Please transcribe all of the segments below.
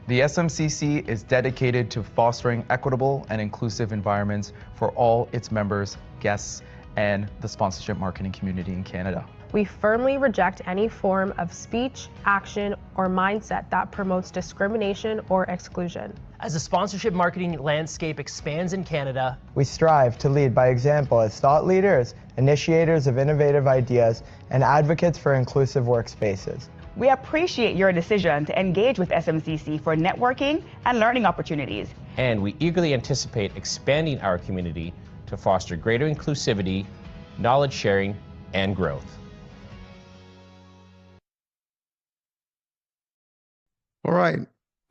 The SMCC is dedicated to fostering equitable and inclusive environments for all its members, guests, and the sponsorship marketing community in Canada. We firmly reject any form of speech, action, or mindset that promotes discrimination or exclusion. As the sponsorship marketing landscape expands in Canada, we strive to lead by example as thought leaders, initiators of innovative ideas, and advocates for inclusive workspaces. We appreciate your decision to engage with SMCC for networking and learning opportunities. And we eagerly anticipate expanding our community to foster greater inclusivity, knowledge sharing, and growth. All right.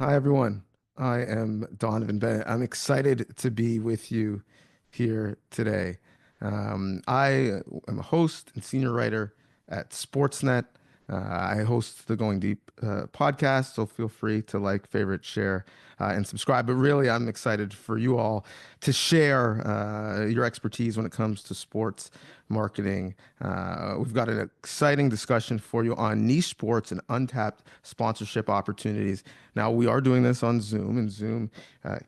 Hi, everyone. I am Donovan Bennett. I'm excited to be with you here today. I am a host and senior writer at Sportsnet. I host the Going Deep podcast, so feel free to like, favorite, share, and subscribe. But really, I'm excited for you all to share your expertise when it comes to sports marketing. We've got an exciting discussion for you on niche sports and untapped sponsorship opportunities. Now, we are doing this on Zoom, and Zoom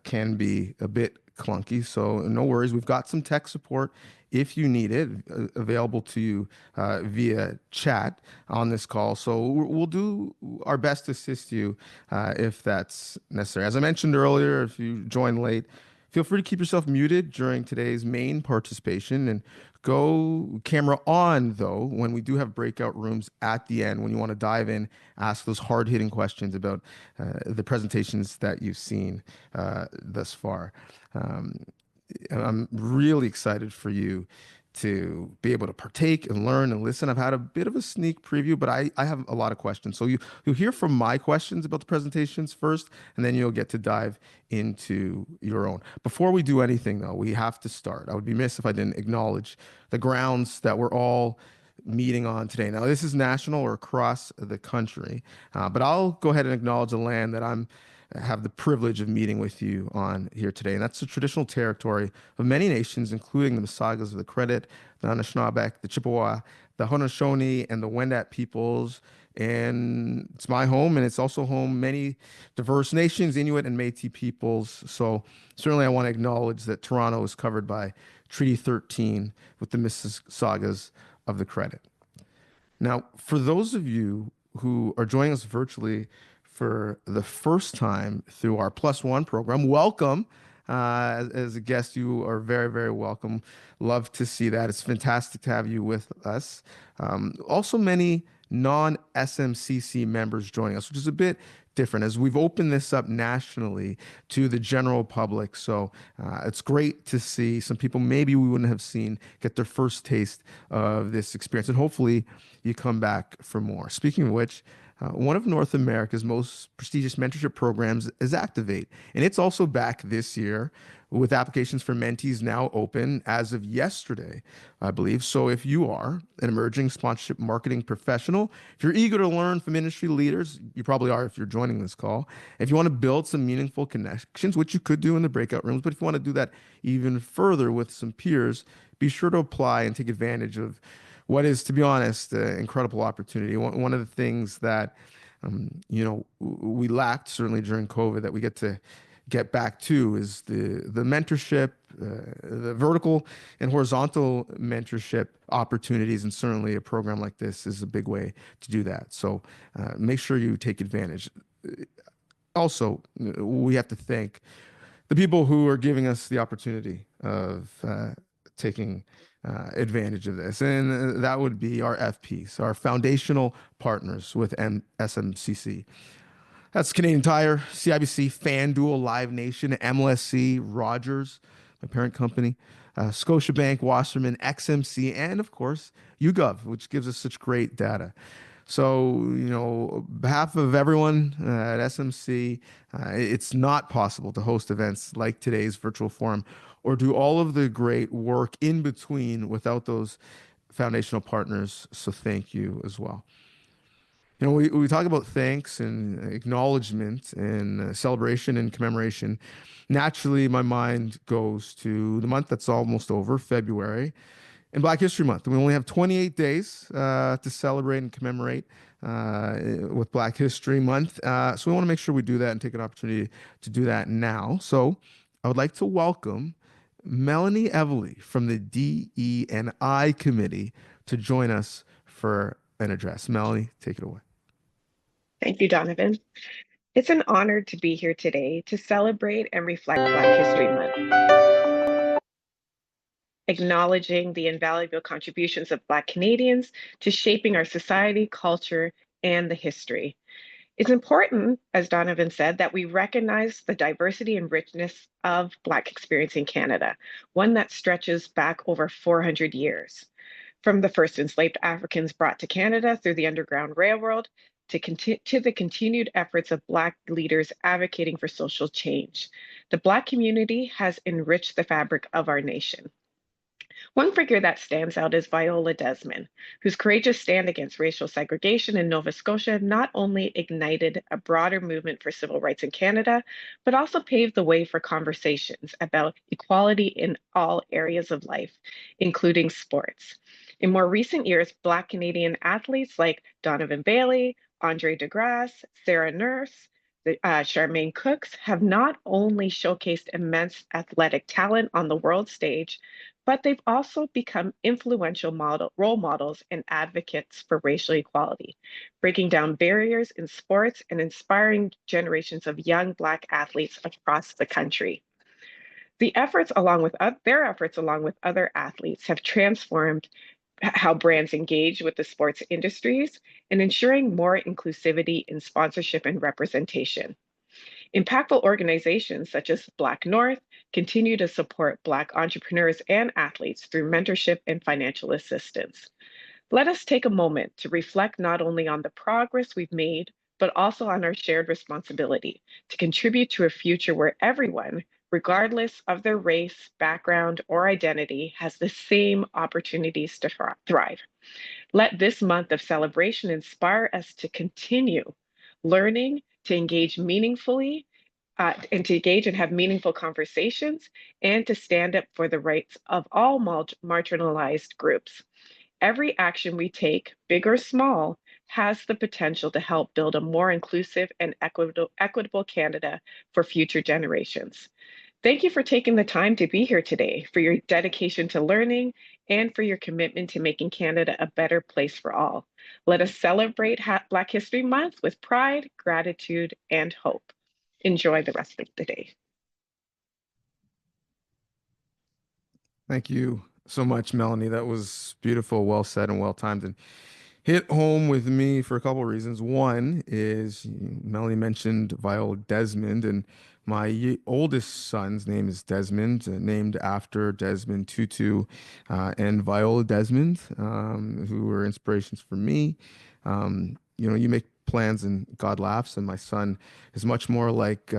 can be a bit clunky, so no worries. We've got some tech support if you need it, available to you via chat on this call. So we'll do our best to assist you if that's necessary. As I mentioned earlier, if you join late, feel free to keep yourself muted during today's main participation and go camera on, though, when we do have breakout rooms at the end, when you want to dive in, ask those hard-hitting questions about the presentations that you've seen thus far. I'm really excited for you to be able to partake and learn and listen. I've had a bit of a sneak preview, but I have a lot of questions. So you'll hear from my questions about the presentations first, and then you'll get to dive into your own. Before we do anything, though, we have to start. I would be remiss if I didn't acknowledge the grounds that we're all meeting on today. Now, this is national or across the country, but I'll go ahead and acknowledge the land that I have the privilege of meeting with you on here today. And that's the traditional territory of many nations, including the Mississaugas of the Credit, the Anishinaabe, the Chippewa, the Haudenosaunee, and the Wendat peoples. And it's my home, and it's also home many diverse nations, Inuit and Métis peoples. So certainly I want to acknowledge that Toronto is covered by Treaty 13 with the Mississaugas of the Credit. Now, for those of you who are joining us virtually for the first time through our Plus One program, welcome. As a guest, you are very, very welcome. Love to see that. It's fantastic to have you with us. Also, many non-SMCC members joining us, which is a bit different as we've opened this up nationally to the general public. So it's great to see some people maybe we wouldn't have seen get their first taste of this experience. And hopefully you come back for more. Speaking of which, one of North America's most prestigious mentorship programs is Activate, and it's also back this year with applications for mentees now open as of yesterday, I believe. So if you are an emerging sponsorship marketing professional, if you're eager to learn from industry leaders, you probably are if you're joining this call. If you want to build some meaningful connections, which you could do in the breakout rooms, but if you want to do that even further with some peers, be sure to apply and take advantage of what is, to be honest, an incredible opportunity. One of the things that, we lacked certainly during COVID that we get back to is the mentorship, the vertical and horizontal mentorship opportunities. And certainly a program like this is a big way to do that. So make sure you take advantage. Also, we have to thank the people who are giving us the opportunity of taking advantage of this, and that would be our FPs, our foundational partners with SMCC. That's Canadian Tire, CIBC, FanDuel, Live Nation, MLSC, Rogers, my parent company, Scotiabank, Wasserman, XMC, and of course, YouGov, which gives us such great data. So, on behalf of everyone at SMC, it's not possible to host events like today's virtual forum or do all of the great work in between without those foundational partners. So thank you as well. We talk about thanks and acknowledgement and celebration and commemoration. Naturally, my mind goes to the month that's almost over, February. in Black History Month. We only have 28 days to celebrate and commemorate with Black History Month. So we want to make sure we do that and take an opportunity to do that now. So I would like to welcome Melanie Evely from the DE&I Committee to join us for an address. Melanie, take it away. Thank you, Donovan. It's an honor to be here today to celebrate and reflect Black History Month, acknowledging the invaluable contributions of Black Canadians to shaping our society, culture, and the history. It's important, as Donovan said, that we recognize the diversity and richness of Black experience in Canada, one that stretches back over 400 years. From the first enslaved Africans brought to Canada through the Underground Railroad to the continued efforts of Black leaders advocating for social change. The Black community has enriched the fabric of our nation. One figure that stands out is Viola Desmond, whose courageous stand against racial segregation in Nova Scotia not only ignited a broader movement for civil rights in Canada, but also paved the way for conversations about equality in all areas of life, including sports. In more recent years, Black Canadian athletes like Donovan Bailey, Andre DeGrasse, Sarah Nurse, Charmaine Cooks have not only showcased immense athletic talent on the world stage, but they've also become influential role models and advocates for racial equality, breaking down barriers in sports and inspiring generations of young Black athletes across the country. Their efforts, along with other athletes, have transformed how brands engage with the sports industries and ensuring more inclusivity in sponsorship and representation. Impactful organizations such as Black North continue to support Black entrepreneurs and athletes through mentorship and financial assistance. Let us take a moment to reflect not only on the progress we've made, but also on our shared responsibility to contribute to a future where everyone, regardless of their race, background, or identity, has the same opportunities to thrive. Let this month of celebration inspire us to continue learning, to engage meaningfully, and to engage and have meaningful conversations, and to stand up for the rights of all marginalized groups. Every action we take, big or small, has the potential to help build a more inclusive and equitable Canada for future generations. Thank you for taking the time to be here today, for your dedication to learning, and for your commitment to making Canada a better place for all. Let us celebrate Black History Month with pride, gratitude, and hope. Enjoy the rest of the day. Thank you so much, Melanie. That was beautiful, well said, and well timed, and hit home with me for a couple of reasons. One is Melanie mentioned Viola Desmond, and my oldest son's name is Desmond, named after Desmond Tutu and Viola Desmond, who were inspirations for me. You make plans and God laughs, and my son is much more like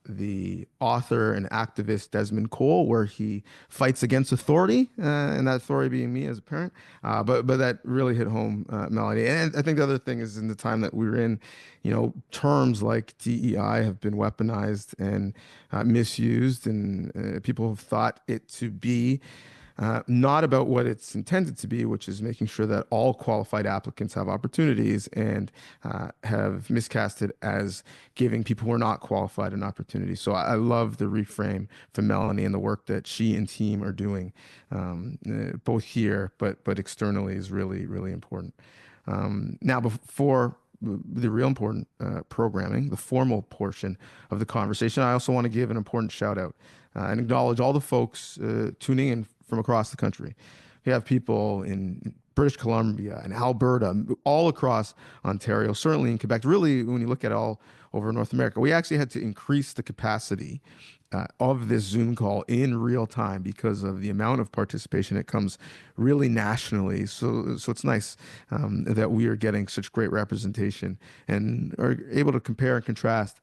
the author and activist Desmond Cole, where he fights against authority, and that authority being me as a parent. But that really hit home, Melody. And I think the other thing is, in the time that we're in, terms like DEI have been weaponized and misused, and people have thought it to be not about what it's intended to be, which is making sure that all qualified applicants have opportunities, and have miscast it as giving people who are not qualified an opportunity. So I love the reframe from Melanie and the work that she and team are doing, both here, but externally, is really, really important. Now, before the real important programming, the formal portion of the conversation, I also want to give an important shout out and acknowledge all the folks tuning in from across the country. We have people in British Columbia and Alberta, all across Ontario, certainly in Quebec. Really, when you look at all over North America, we actually had to increase the capacity of this Zoom call in real time because of the amount of participation. It comes really nationally. So it's nice that we are getting such great representation and are able to compare and contrast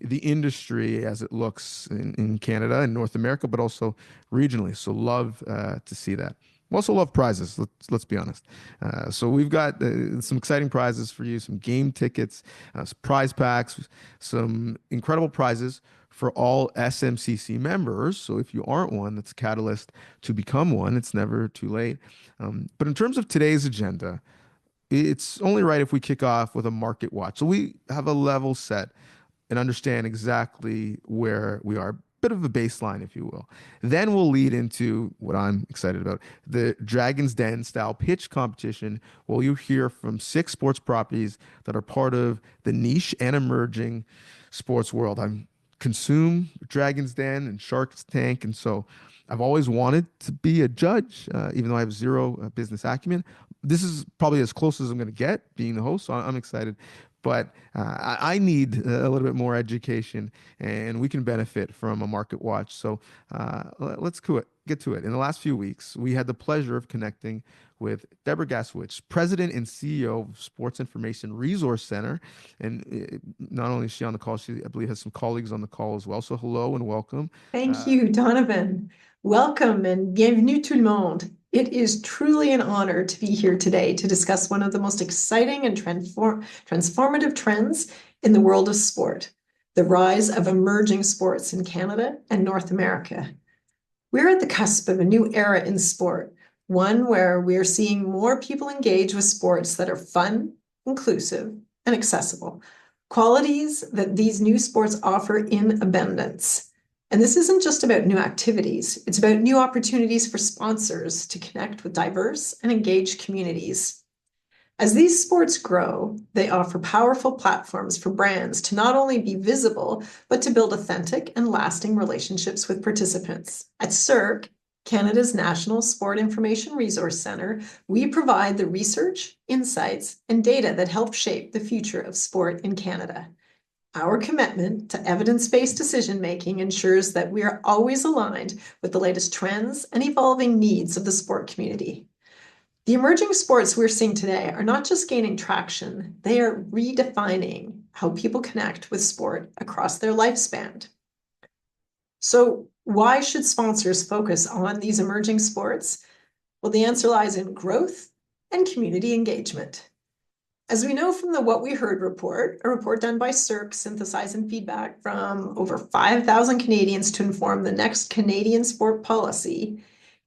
the industry as it looks in Canada and North America, but also regionally. So love to see that. We also love prizes, let's be honest. So we've got some exciting prizes for you, some game tickets, some prize packs, some incredible prizes for all SMCC members. So if you aren't one, that's a catalyst to become one. It's never too late. But in terms of today's agenda, it's only right if we kick off with a market watch. So we have a level set and understand exactly where we are. Bit of a baseline, if you will. Then we'll lead into what I'm excited about, the Dragon's Den style pitch competition, where you hear from 6 sports properties that are part of the niche and emerging sports world. I consume Dragon's Den and Shark's Tank, and so I've always wanted to be a judge, even though I have zero business acumen. This is probably as close as I'm going to get being the host, so I'm excited. But I need a little bit more education, and we can benefit from a market watch. So let's get to it. In the last few weeks, we had the pleasure of connecting with Deborah Gaswitch, President and CEO of Sports Information Resource Center. And not only is she on the call, she, I believe, has some colleagues on the call as well. So hello and welcome. Thank you, Donovan. Welcome and bienvenue tout le monde. It is truly an honor to be here today to discuss one of the most exciting and transformative trends in the world of sport, the rise of emerging sports in Canada and North America. We're at the cusp of a new era in sport, one where we're seeing more people engage with sports that are fun, inclusive, and accessible, qualities that these new sports offer in abundance. And this isn't just about new activities, it's about new opportunities for sponsors to connect with diverse and engaged communities. As these sports grow, they offer powerful platforms for brands to not only be visible, but to build authentic and lasting relationships with participants. At CIRC, Canada's National Sport Information Resource Centre, we provide the research, insights, and data that help shape the future of sport in Canada. Our commitment to evidence-based decision-making ensures that we are always aligned with the latest trends and evolving needs of the sport community. The emerging sports we're seeing today are not just gaining traction, they are redefining how people connect with sport across their lifespan. So why should sponsors focus on these emerging sports? Well, the answer lies in growth and community engagement. As we know from the What We Heard report, a report done by CIRC synthesizing feedback from over 5,000 Canadians to inform the next Canadian sport policy,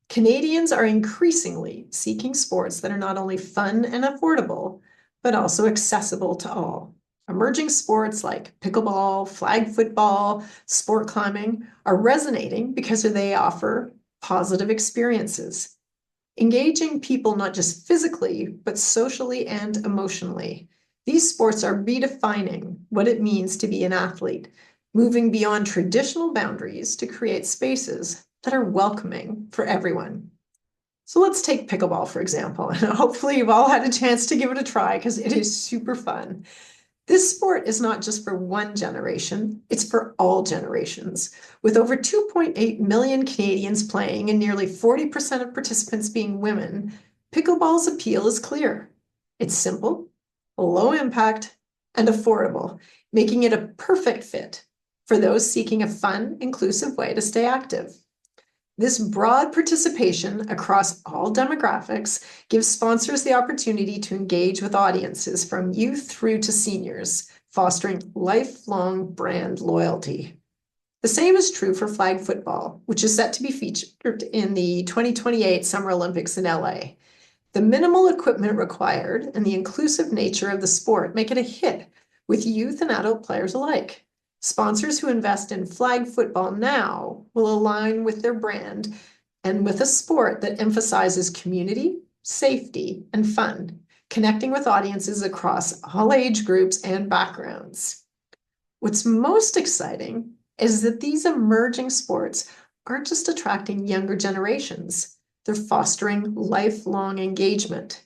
Canadians are increasingly seeking sports that are not only fun and affordable, but also accessible to all. Emerging sports like pickleball, flag football, sport climbing are resonating because they offer positive experiences, engaging people not just physically, but socially and emotionally. These sports are redefining what it means to be an athlete, moving beyond traditional boundaries to create spaces that are welcoming for everyone. So let's take pickleball, for example, and hopefully you've all had a chance to give it a try because it is super fun. This sport is not just for one generation, it's for all generations. With over 2.8 million Canadians playing and nearly 40% of participants being women, pickleball's appeal is clear. It's simple, low impact, and affordable, making it a perfect fit for those seeking a fun, inclusive way to stay active. This broad participation across all demographics gives sponsors the opportunity to engage with audiences from youth through to seniors, fostering lifelong brand loyalty. The same is true for flag football, which is set to be featured in the 2028 Summer Olympics in LA. The minimal equipment required and the inclusive nature of the sport make it a hit with youth and adult players alike. Sponsors who invest in flag football now will align with their brand and with a sport that emphasizes community, safety, and fun, connecting with audiences across all age groups and backgrounds. What's most exciting is that these emerging sports aren't just attracting younger generations, they're fostering lifelong engagement.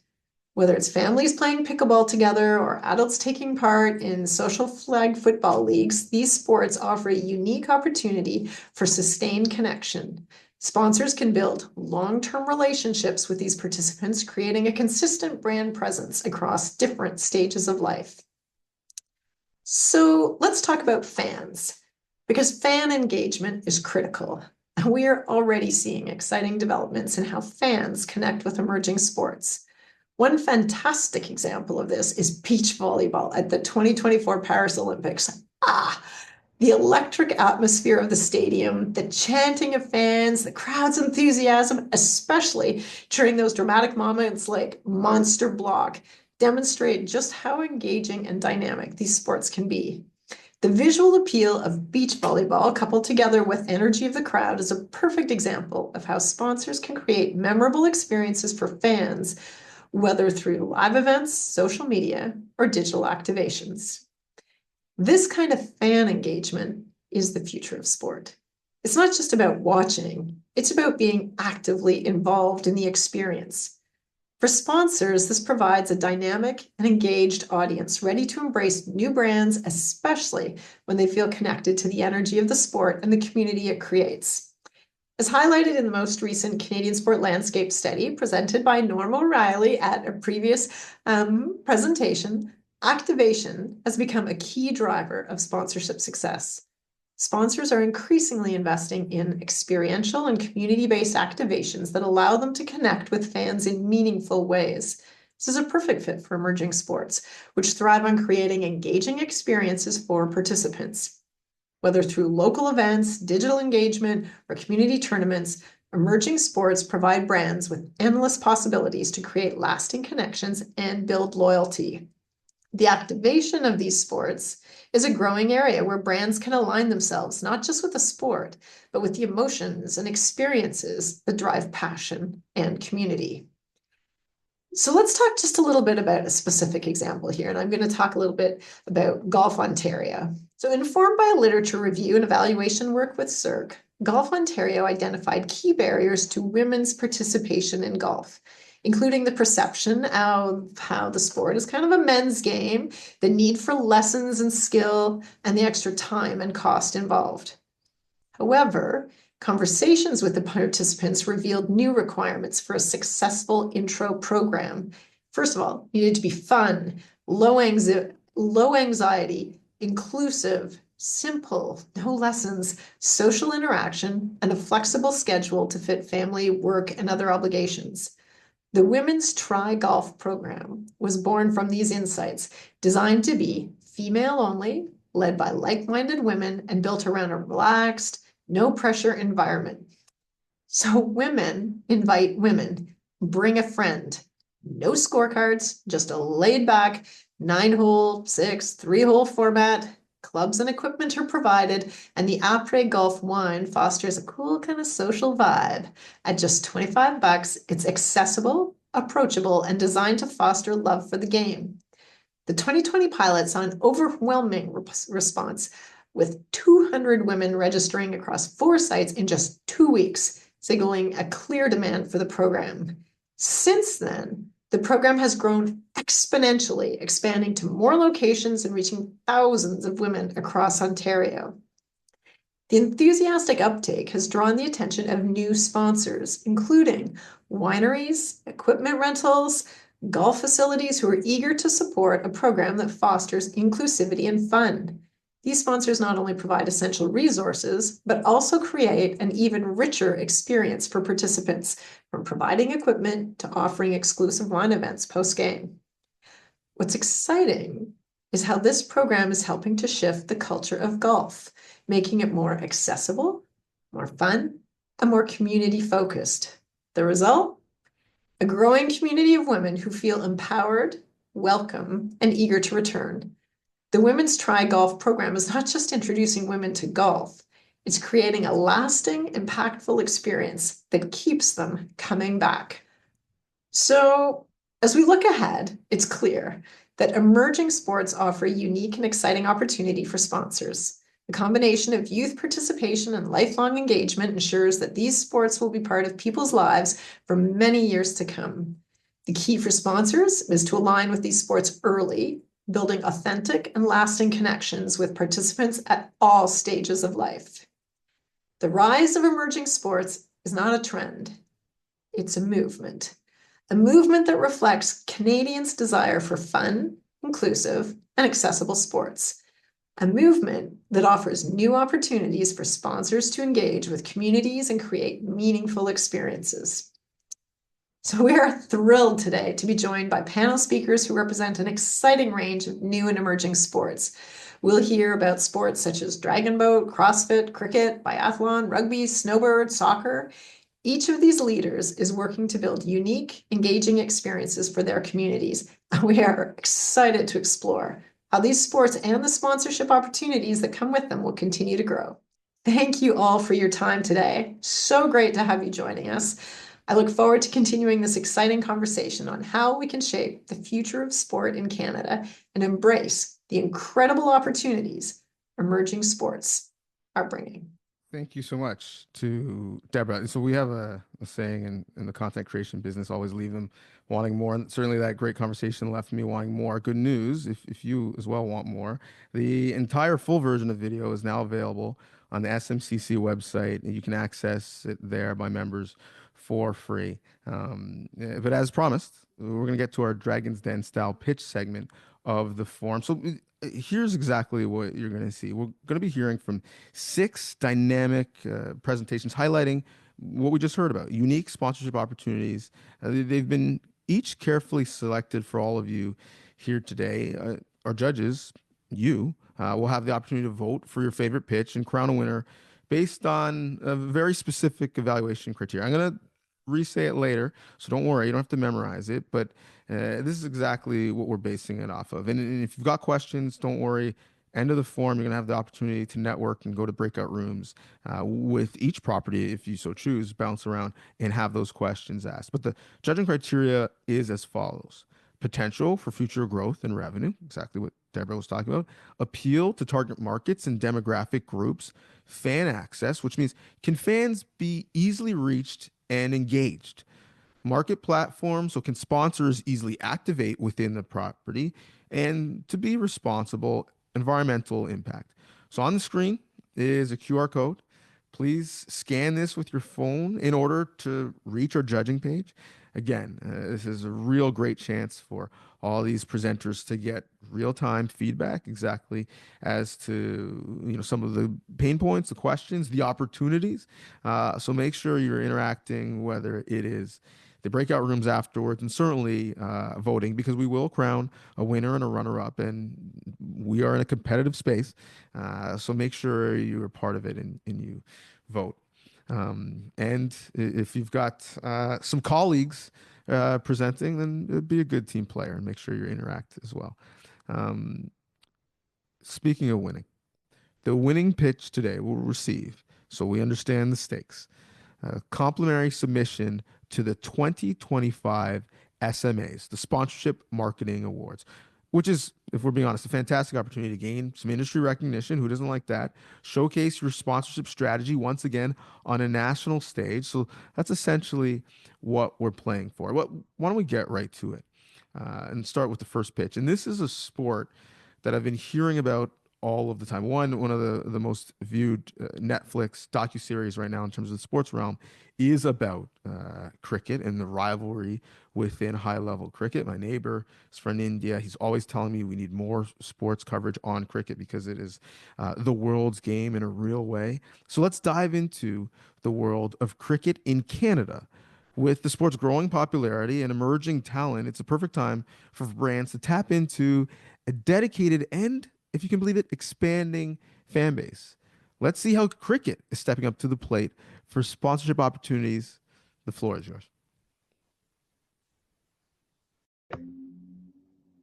Whether it's families playing pickleball together or adults taking part in social flag football leagues, these sports offer a unique opportunity for sustained connection. Sponsors can build long-term relationships with these participants, creating a consistent brand presence across different stages of life. So let's talk about fans, because fan engagement is critical. And we are already seeing exciting developments in how fans connect with emerging sports. One fantastic example of this is beach volleyball at the 2024 Paris Olympics. The electric atmosphere of the stadium, the chanting of fans, the crowd's enthusiasm, especially during those dramatic moments like Monster Block, demonstrate just how engaging and dynamic these sports can be. The visual appeal of beach volleyball, coupled together with energy of the crowd, is a perfect example of how sponsors can create memorable experiences for fans, whether through live events, social media, or digital activations. This kind of fan engagement is the future of sport. It's not just about watching, it's about being actively involved in the experience. For sponsors, this provides a dynamic and engaged audience ready to embrace new brands, especially when they feel connected to the energy of the sport and the community it creates. As highlighted in the most recent Canadian Sport Landscape study presented by Norma O'Reilly at a previous presentation, activation has become a key driver of sponsorship success. Sponsors are increasingly investing in experiential and community-based activations that allow them to connect with fans in meaningful ways. This is a perfect fit for emerging sports, which thrive on creating engaging experiences for participants. Whether through local events, digital engagement, or community tournaments, emerging sports provide brands with endless possibilities to create lasting connections and build loyalty. The activation of these sports is a growing area where brands can align themselves not just with the sport, but with the emotions and experiences that drive passion and community. So let's talk just a little bit about a specific example here, and I'm going to talk a little bit about Golf Ontario. So informed by a literature review and evaluation work with CIRC, Golf Ontario identified key barriers to women's participation in golf, including the perception of how the sport is kind of a men's game, the need for lessons and skill, and the extra time and cost involved. However, conversations with the participants revealed new requirements for a successful intro program. First of all, it needed to be fun, low anxiety, inclusive, simple, no lessons, social interaction, and a flexible schedule to fit family, work, and other obligations. The Women's Try Golf program was born from these insights, designed to be female only, led by like-minded women, and built around a relaxed, no-pressure environment. So women invite women, bring a friend, no scorecards, just a laid-back 9-hole, 3-hole format. Clubs and equipment are provided, and the après golf wine fosters a cool kind of social vibe. At just $25, it's accessible, approachable, and designed to foster love for the game. The 2020 pilot saw an overwhelming response, with 200 women registering across 4 sites in just 2 weeks, signaling a clear demand for the program. Since then, the program has grown exponentially, expanding to more locations and reaching thousands of women across Ontario. The enthusiastic uptake has drawn the attention of new sponsors, including wineries, equipment rentals, golf facilities who are eager to support a program that fosters inclusivity and fun. These sponsors not only provide essential resources, but also create an even richer experience for participants, from providing equipment to offering exclusive wine events post-game. What's exciting is how this program is helping to shift the culture of golf, making it more accessible, more fun, and more community-focused. The result? A growing community of women who feel empowered, welcome, and eager to return. The Women's Try Golf program is not just introducing women to golf, it's creating a lasting, impactful experience that keeps them coming back. So, as we look ahead, it's clear that emerging sports offer a unique and exciting opportunity for sponsors. The combination of youth participation and lifelong engagement ensures that these sports will be part of people's lives for many years to come. The key for sponsors is to align with these sports early, building authentic and lasting connections with participants at all stages of life. The rise of emerging sports is not a trend, it's a movement that reflects Canadians' desire for fun, inclusive, and accessible sports. A movement that offers new opportunities for sponsors to engage with communities and create meaningful experiences. So we are thrilled today to be joined by panel speakers who represent an exciting range of new and emerging sports. We'll hear about sports such as dragon boat, CrossFit, cricket, biathlon, rugby, snowboard, soccer. Each of these leaders is working to build unique, engaging experiences for their communities. We are excited to explore how these sports and the sponsorship opportunities that come with them will continue to grow. Thank you all for your time today. So great to have you joining us. I look forward to continuing this exciting conversation on how we can shape the future of sport in Canada and embrace the incredible opportunities emerging sports are bringing. Thank you so much to Deborah. So we have a saying in the content creation business, always leave them wanting more. And certainly that great conversation left me wanting more. Good news, if you as well want more, the entire full version of video is now available on the SMCC website. You can access it there by members for free. But as promised, we're going to get to our Dragon's Den style pitch segment of the forum. So here's exactly what you're going to see. We're going to be hearing from 6 dynamic presentations highlighting what we just heard about, unique sponsorship opportunities. They've been each carefully selected for all of you here today. Our judges, you, will have the opportunity to vote for your favorite pitch and crown a winner based on a very specific evaluation criteria. I'm going to re-say it later, so don't worry, you don't have to memorize it, but this is exactly what we're basing it off of. And if you've got questions, don't worry. End of the forum, you're going to have the opportunity to network and go to breakout rooms with each property, if you so choose, bounce around and have those questions asked. But the judging criteria is as follows. Potential for future growth and revenue, exactly what Deborah was talking about. Appeal to target markets and demographic groups. Fan access, which means can fans be easily reached and engaged? Market platform, so can sponsors easily activate within the property? And to be responsible, environmental impact. So on the screen is a QR code. Please scan this with your phone in order to reach our judging page. Again, this is a real great chance for all these presenters to get real-time feedback exactly as to some of the pain points, the questions, the opportunities. So make sure you're interacting, whether it is the breakout rooms afterwards, and certainly voting, because we will crown a winner and a runner-up, and we are in a competitive space. So make sure you're part of it and you vote. And if you've got some colleagues presenting, then be a good team player and make sure you interact as well. Speaking of winning, the winning pitch today will receive, so we understand the stakes, a complimentary submission to the 2025 SMAs, the Sponsorship Marketing Awards, which is, if we're being honest, a fantastic opportunity to gain some industry recognition. Who doesn't like that? Showcase your sponsorship strategy once again on a national stage. So that's essentially what we're playing for. Why don't we get right to it and start with the first pitch? And this is a sport that I've been hearing about all of the time. One of the most viewed Netflix docuseries right now in terms of the sports realm is about cricket and the rivalry within high-level cricket. My neighbor is from India. He's always telling me we need more sports coverage on cricket because it is the world's game in a real way. So let's dive into the world of cricket in Canada. With the sport's growing popularity and emerging talent, it's a perfect time for brands to tap into a dedicated and, if you can believe it, expanding fan base. Let's see how cricket is stepping up to the plate for sponsorship opportunities. The floor is yours.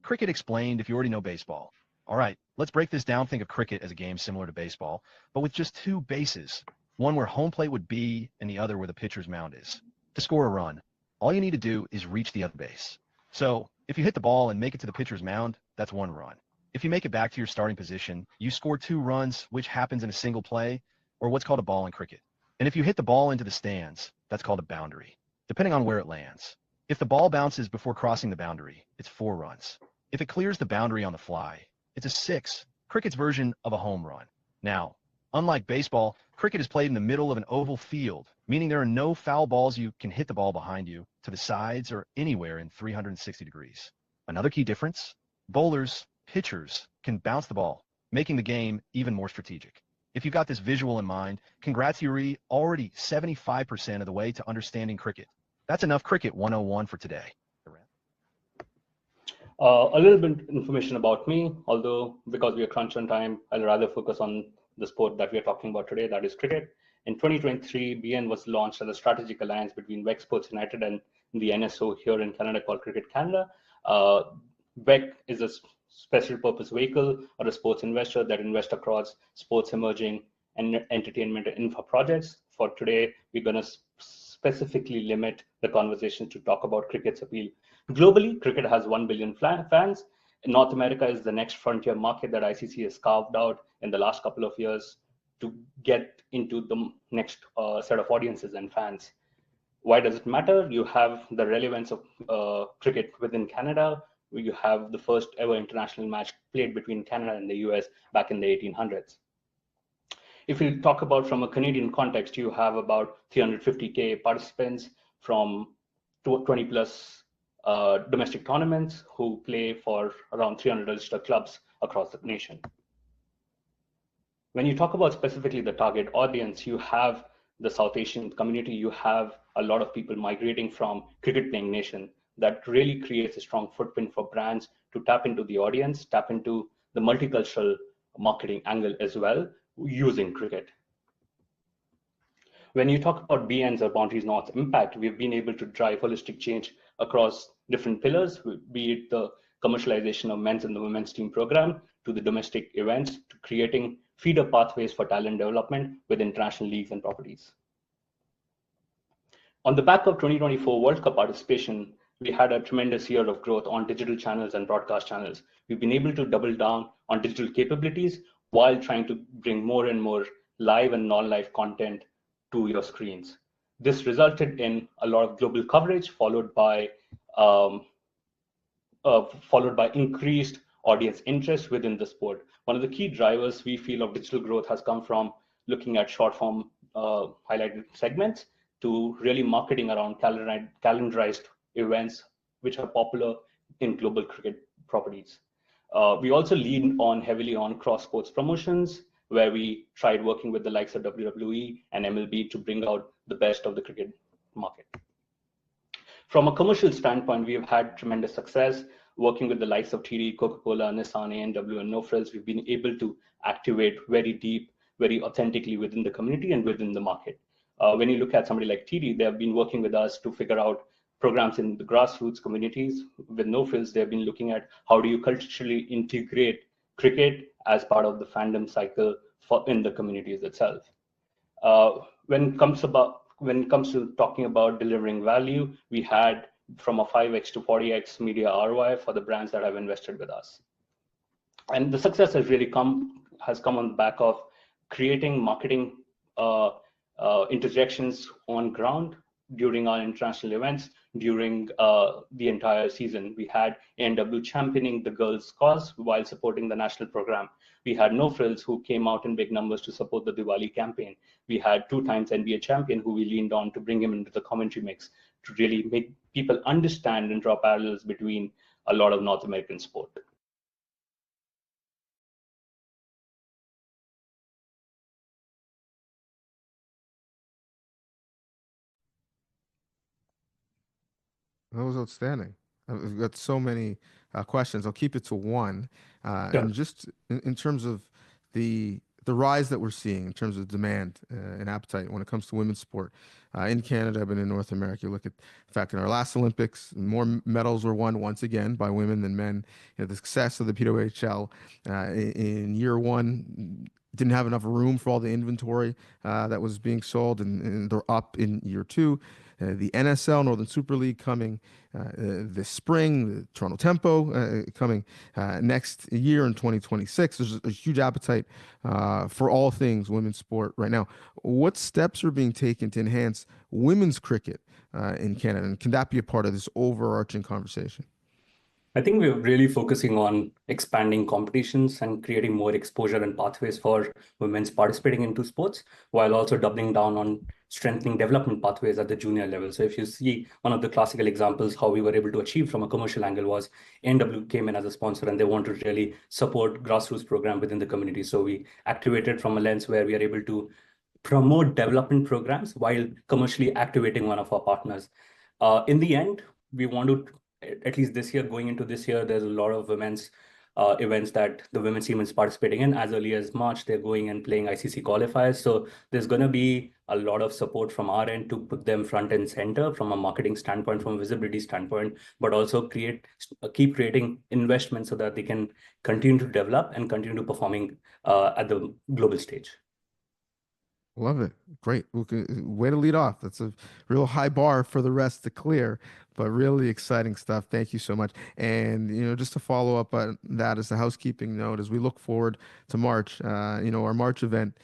Cricket explained if you already know baseball. All right, let's break this down. Think of cricket as a game similar to baseball, but with just 2 bases, one where home plate would be and the other where the pitcher's mound is. To score a run, all you need to do is reach the other base. So if you hit the ball and make it to the pitcher's mound, that's 1 run. If you make it back to your starting position, you score 2 runs, which happens in a single play, or what's called a ball in cricket. And if you hit the ball into the stands, that's called a boundary, depending on where it lands. If the ball bounces before crossing the boundary, it's 4 runs. If it clears the boundary on the fly, it's a 6, cricket's version of a home run. Now, unlike baseball, cricket is played in the middle of an oval field, meaning there are no foul balls. You can hit the ball behind you, to the sides, or anywhere in 360 degrees. Another key difference, bowlers, pitchers can bounce the ball, making the game even more strategic. If you've got this visual in mind, congrats, you're already 75% of the way to understanding cricket. That's enough Cricket 101 for today. A little bit information about me, although because we are crunch on time, I'll rather focus on the sport that we are talking about today, that is cricket. In 2023, BN was launched as a strategic alliance between WEC Sports United and the NSO here in Canada called Cricket Canada. WEC is a special purpose vehicle or a sports investor that invests across sports, emerging, and entertainment and infra projects. For today, we're going to specifically limit the conversation to talk about cricket's appeal. Globally, cricket has 1 billion fans. In North America is the next frontier market that ICC has carved out in the last couple of years to get into the next set of audiences and fans. Why does it matter? You have the relevance of cricket within Canada. You have the first ever international match played between Canada and the US back in the 1800s. If you talk about from a Canadian context, you have about 350K participants from 20 plus domestic tournaments who play for around 300 registered clubs across the nation. When you talk about specifically the target audience, you have the South Asian community, you have a lot of people migrating from cricket playing nation. That really creates a strong footprint for brands to tap into the audience, tap into the multicultural marketing angle as well, using cricket. When you talk about BN's or Boundaries North's impact, we've been able to drive holistic change across different pillars, be it the commercialization of men's and the women's team program, to the domestic events, to creating feeder pathways for talent development with international leagues and properties. On the back of 2024 World Cup participation, we had a tremendous year of growth on digital channels and broadcast channels. We've been able to double down on digital capabilities while trying to bring more and more live and non-live content to your screens. This resulted in a lot of global coverage, followed by increased audience interest within the sport. One of the key drivers we feel of digital growth has come from looking at short form highlighted segments to really marketing around calendarized events which are popular in global cricket properties. We also lean on heavily on cross sports promotions, where we tried working with the likes of WWE and MLB to bring out the best of the cricket market. From a commercial standpoint, we have had tremendous success working with the likes of TD, Coca-Cola, Nissan, A&W, and No Frills. We've been able to activate very deep, very authentically within the community and within the market. When you look at somebody like TD, they have been working with us to figure out programs in the grassroots communities. With No Frills, they've been looking at how do you culturally integrate cricket as part of the fandom cycle in the communities itself. When it comes to talking about delivering value, we had from a 5x to 40x media ROI for the brands that have invested with us. And the success has really come on the back of creating marketing interjections on ground during our international events. During the entire season, we had A&W championing the girls' cause while supporting the national program. We had No Frills who came out in big numbers to support the Diwali campaign. We had 2 times NBA champion who we leaned on to bring him into the commentary mix to really make people understand and draw parallels between a lot of North American sport. That was outstanding. I've got so many questions. I'll keep it to one. And just in terms of the rise that we're seeing in terms of demand and appetite when it comes to women's sport in Canada, but in North America, you look at the fact in our last Olympics, more medals were won once again by women than men. You know, the success of the PWHL in year one didn't have enough room for all the inventory that was being sold, and they're up in year two. The NSL, Northern Super League, coming this spring, the Toronto Tempo coming next year in 2026. There's a huge appetite for all things women's sport right now. What steps are being taken to enhance women's cricket in Canada, and can that be a part of this overarching conversation? I think we're really focusing on expanding competitions and creating more exposure and pathways for women's participating into sports, while also doubling down on strengthening development pathways at the junior level. So if you see one of the classical examples, how we were able to achieve from a commercial angle was A&W came in as a sponsor and they want to really support grassroots program within the community. So we activated from a lens where we are able to promote development programs while commercially activating one of our partners. In the end, we want to, at least this year, going into this year, there's a lot of women's events that the women's team is participating in. As early as March, they're going and playing ICC qualifiers. So there's going to be a lot of support from our end to put them front and center from a marketing standpoint, from a visibility standpoint, but also keep creating investments so that they can continue to develop and continue to performing at the global stage. Love it. Great. Way to lead off. That's a real high bar for the rest to clear, but really exciting stuff. Thank you so much. And, just to follow up on that as a housekeeping note, as we look forward to March, our March event,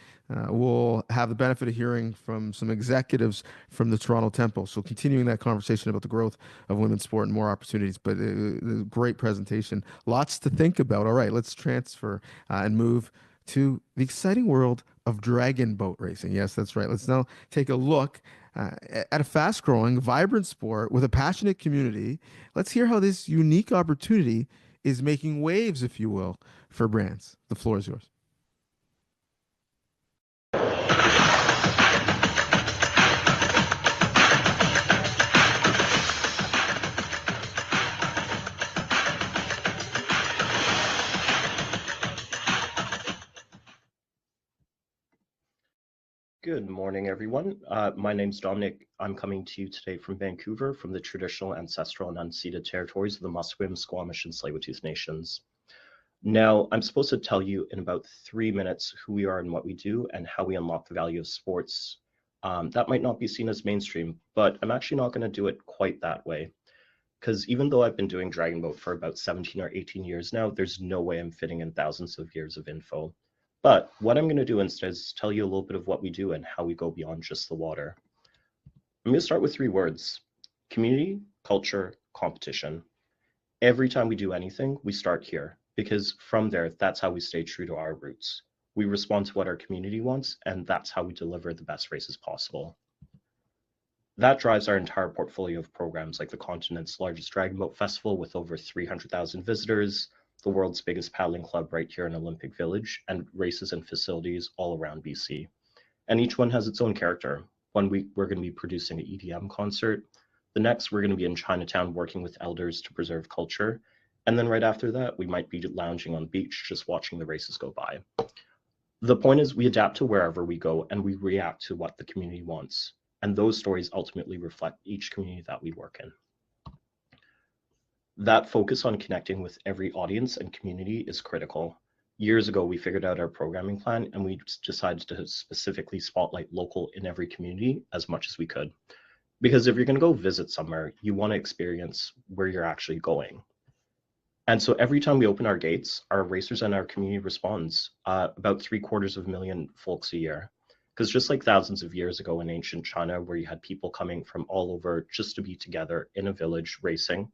we'll have the benefit of hearing from some executives from the Toronto Temple. So continuing that conversation about the growth of women's sport and more opportunities, but great presentation. Lots to think about. All right, let's transfer and move to the exciting world of dragon boat racing. Yes, that's right. Let's now take a look at a fast-growing, vibrant sport with a passionate community. Let's hear how this unique opportunity is making waves, if you will, for brands. The floor is yours. Good morning, everyone. My name's Dominic. I'm coming to you today from Vancouver, from the traditional, ancestral, and unceded territories of the Musqueam, Squamish, and Tsleil-Waututh nations. Now, I'm supposed to tell you in about 3 minutes who we are and what we do and how we unlock the value of sports. That might not be seen as mainstream, but I'm actually not going to do it quite that way. Because even though I've been doing Dragon Boat for about 17 or 18 years now, there's no way I'm fitting in thousands of years of info. But what I'm going to do instead is tell you a little bit of what we do and how we go beyond just the water. I'm going to start with 3 words: community, culture, competition. Every time we do anything, we start here, because from there, that's how we stay true to our roots. We respond to what our community wants, and that's how we deliver the best races possible. That drives our entire portfolio of programs, like the continent's largest Dragon Boat Festival with over 300,000 visitors, the world's biggest paddling club right here in Olympic Village, and races and facilities all around BC. And each one has its own character. One week we're going to be producing an EDM concert. The next we're going to be in Chinatown working with elders to preserve culture. And then right after that, we might be lounging on the beach just watching the races go by. The point is we adapt to wherever we go and we react to what the community wants. And those stories ultimately reflect each community that we work in. That focus on connecting with every audience and community is critical. Years ago, we figured out our programming plan and we decided to specifically spotlight local in every community as much as we could. Because if you're going to go visit somewhere, you want to experience where you're actually going. And so every time we open our gates, our racers and our community responds, about 750,000 folks a year. Because just like thousands of years ago in ancient China, where you had people coming from all over just to be together in a village racing,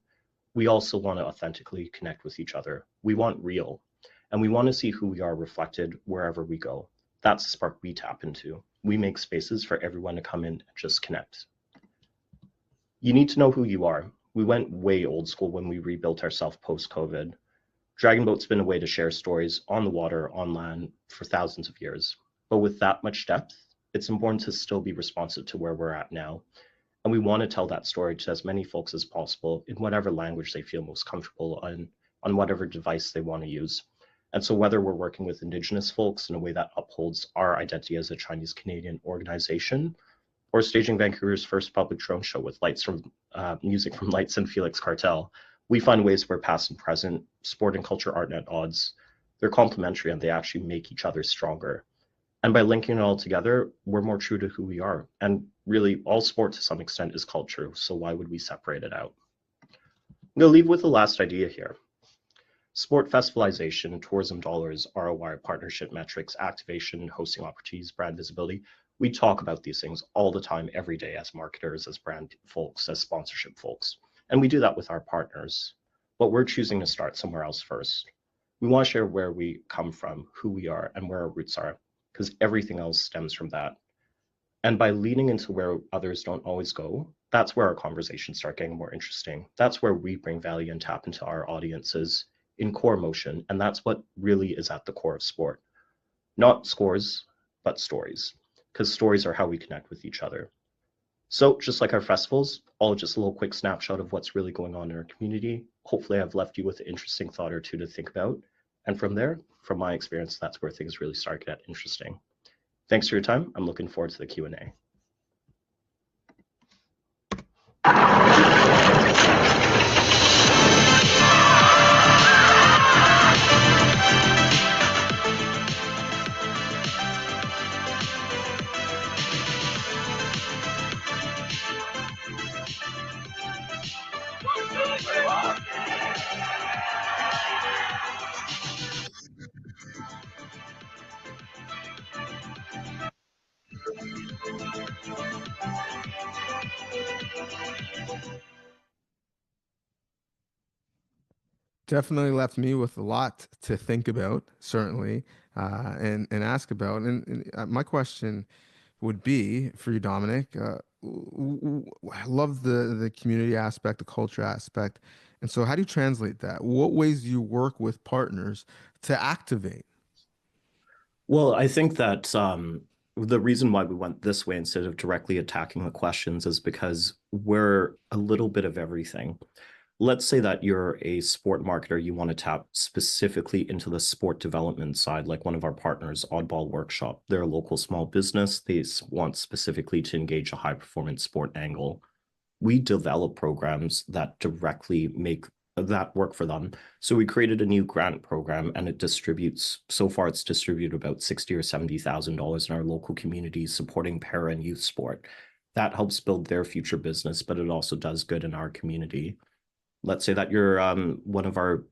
we also want to authentically connect with each other. We want real, and we want to see who we are reflected wherever we go. That's the spark we tap into. We make spaces for everyone to come in and just connect. You need to know who you are. We went way old school when we rebuilt ourselves post-COVID. Dragon Boat's been a way to share stories on the water, on land, for thousands of years. But with that much depth, it's important to still be responsive to where we're at now. And we want to tell that story to as many folks as possible in whatever language they feel most comfortable on whatever device they want to use. And so whether we're working with Indigenous folks in a way that upholds our identity as a Chinese-Canadian organization, or staging Vancouver's first public drone show with music from Lights and Felix Cartel, we find ways where past and present, sport and culture aren't at odds. They're complementary and they actually make each other stronger. And by linking it all together, we're more true to who we are. And really, all sport to some extent is culture, so why would we separate it out? I'm going to leave with the last idea here. Sport festivalization, tourism dollars, ROI, partnership metrics, activation, hosting opportunities, brand visibility. We talk about these things all the time, every day, as marketers, as brand folks, as sponsorship folks. And we do that with our partners. But we're choosing to start somewhere else first. We want to share where we come from, who we are, and where our roots are, because everything else stems from that. And by leaning into where others don't always go, that's where our conversations start getting more interesting. That's where we bring value and tap into our audiences in core motion. And that's what really is at the core of sport. Not scores, but stories, because stories are how we connect with each other. So just like our festivals, all just a little quick snapshot of what's really going on in our community. Hopefully I've left you with an interesting thought or two to think about. And from there, from my experience, that's where things really start to get interesting. Thanks for your time. I'm looking forward to the Q&A. Definitely left me with a lot to think about, certainly, and ask about. And my question would be for you, Dominic. I love the community aspect, the culture aspect, and so how do you translate that? What ways do you work with partners to activate? Well, I think that the reason why we went this way instead of directly attacking the questions is because we're a little bit of everything. Let's say that you're a sport marketer, you want to tap specifically into the sport development side, like one of our partners, Oddball Workshop. They're a local small business. They want specifically to engage a high performance sport angle. We develop programs that directly make that work for them. So we created a new grant program and it distributes, so far it's distributed about $60,000 or $70,000 in our local communities supporting para and youth sport. That helps build their future business, but it also does good in our community. Let's say that you're one of our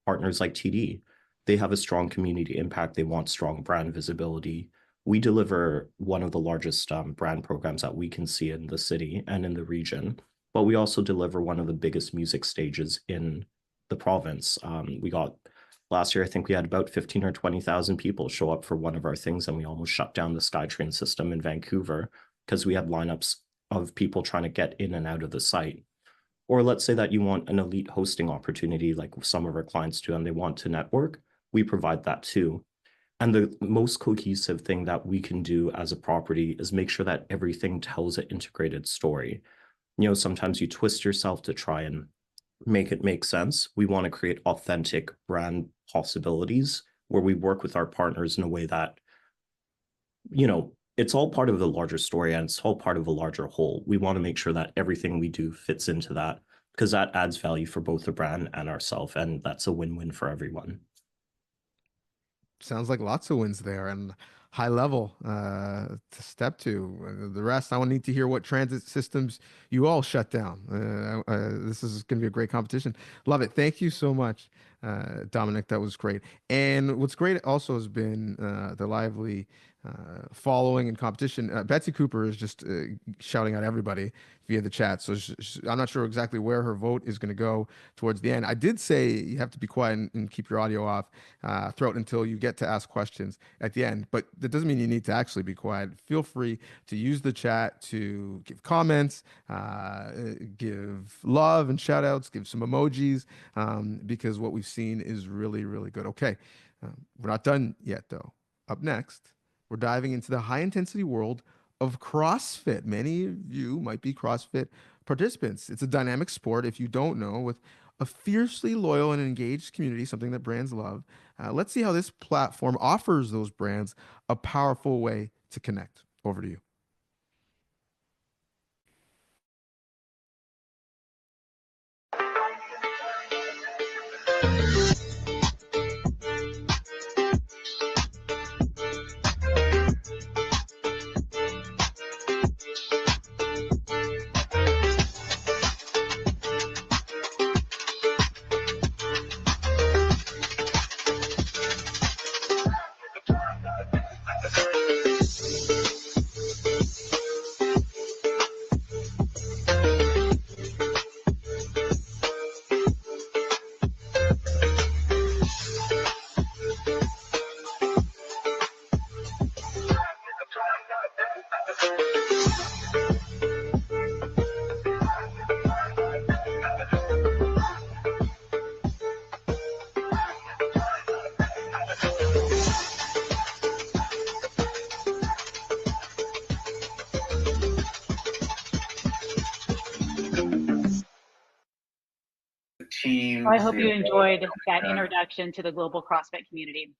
partners like TD. They have a strong community impact. They want strong brand visibility. We deliver one of the largest brand programs that we can see in the city and in the region, but we also deliver one of the biggest music stages in the province. Last year, I think we had about 15 or 20,000 people show up for one of our things, and we almost shut down the SkyTrain system in Vancouver because we had lineups of people trying to get in and out of the site. Or let's say that you want an elite hosting opportunity like some of our clients do and they want to network, we provide that too. And the most cohesive thing that we can do as a property is make sure that everything tells an integrated story. You know, sometimes you twist yourself to try and make it make sense. We want to create authentic brand possibilities where we work with our partners in a way that, you know, it's all part of the larger story and it's all part of a larger whole. We want to make sure that everything we do fits into that because that adds value for both the brand and ourselves, and that's a win-win for everyone. Sounds like lots of wins there and high level to step to. The rest, I will need to hear what transit systems you all shut down. This is going to be a great competition. Love it. Thank you so much, Dominic. That was great. And what's great also has been the lively following and competition. Betsy Cooper is just shouting at everybody via the chat. So I'm not sure exactly where her vote is going to go towards the end. I did say you have to be quiet and keep your audio off throughout until you get to ask questions at the end. But that doesn't mean you need to actually be quiet. Feel free to use the chat to give comments, give love and shout outs, give some emojis, because what we've seen is really, really good. Okay, we're not done yet though. Up next, we're diving into the high intensity world of CrossFit. Many of you might be CrossFit participants. It's a dynamic sport, if you don't know, with a fiercely loyal and engaged community, something that brands love. Let's see how this platform offers those brands a powerful way to connect. Over to you. teams. Well, I hope you enjoyed that introduction to the global CrossFit community.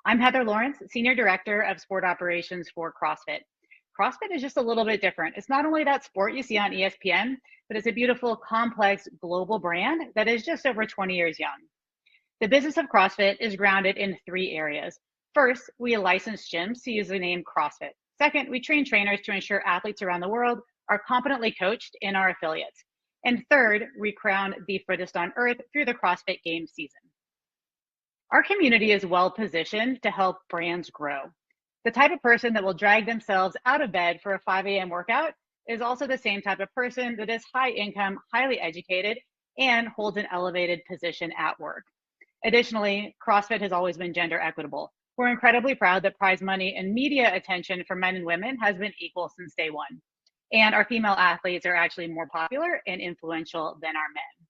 I'm Heather Lawrence, Senior Director of Sport Operations for CrossFit. CrossFit is just a little bit different. It's not only that sport you see on ESPN, but it's a beautiful, complex global brand that is just over 20 years young. The business of CrossFit is grounded in 3 areas. First, we license gyms to use the name CrossFit. Second, we train trainers to ensure athletes around the world are competently coached in our affiliates. And third, we crown the fittest on earth through the CrossFit Games season. Our community is well positioned to help brands grow. The type of person that will drag themselves out of bed for a 5 a.m. workout is also the same type of person that is high income, highly educated, and holds an elevated position at work. Additionally, CrossFit has always been gender equitable. We're incredibly proud that prize money and media attention for men and women has been equal since day one. And our female athletes are actually more popular and influential than our men.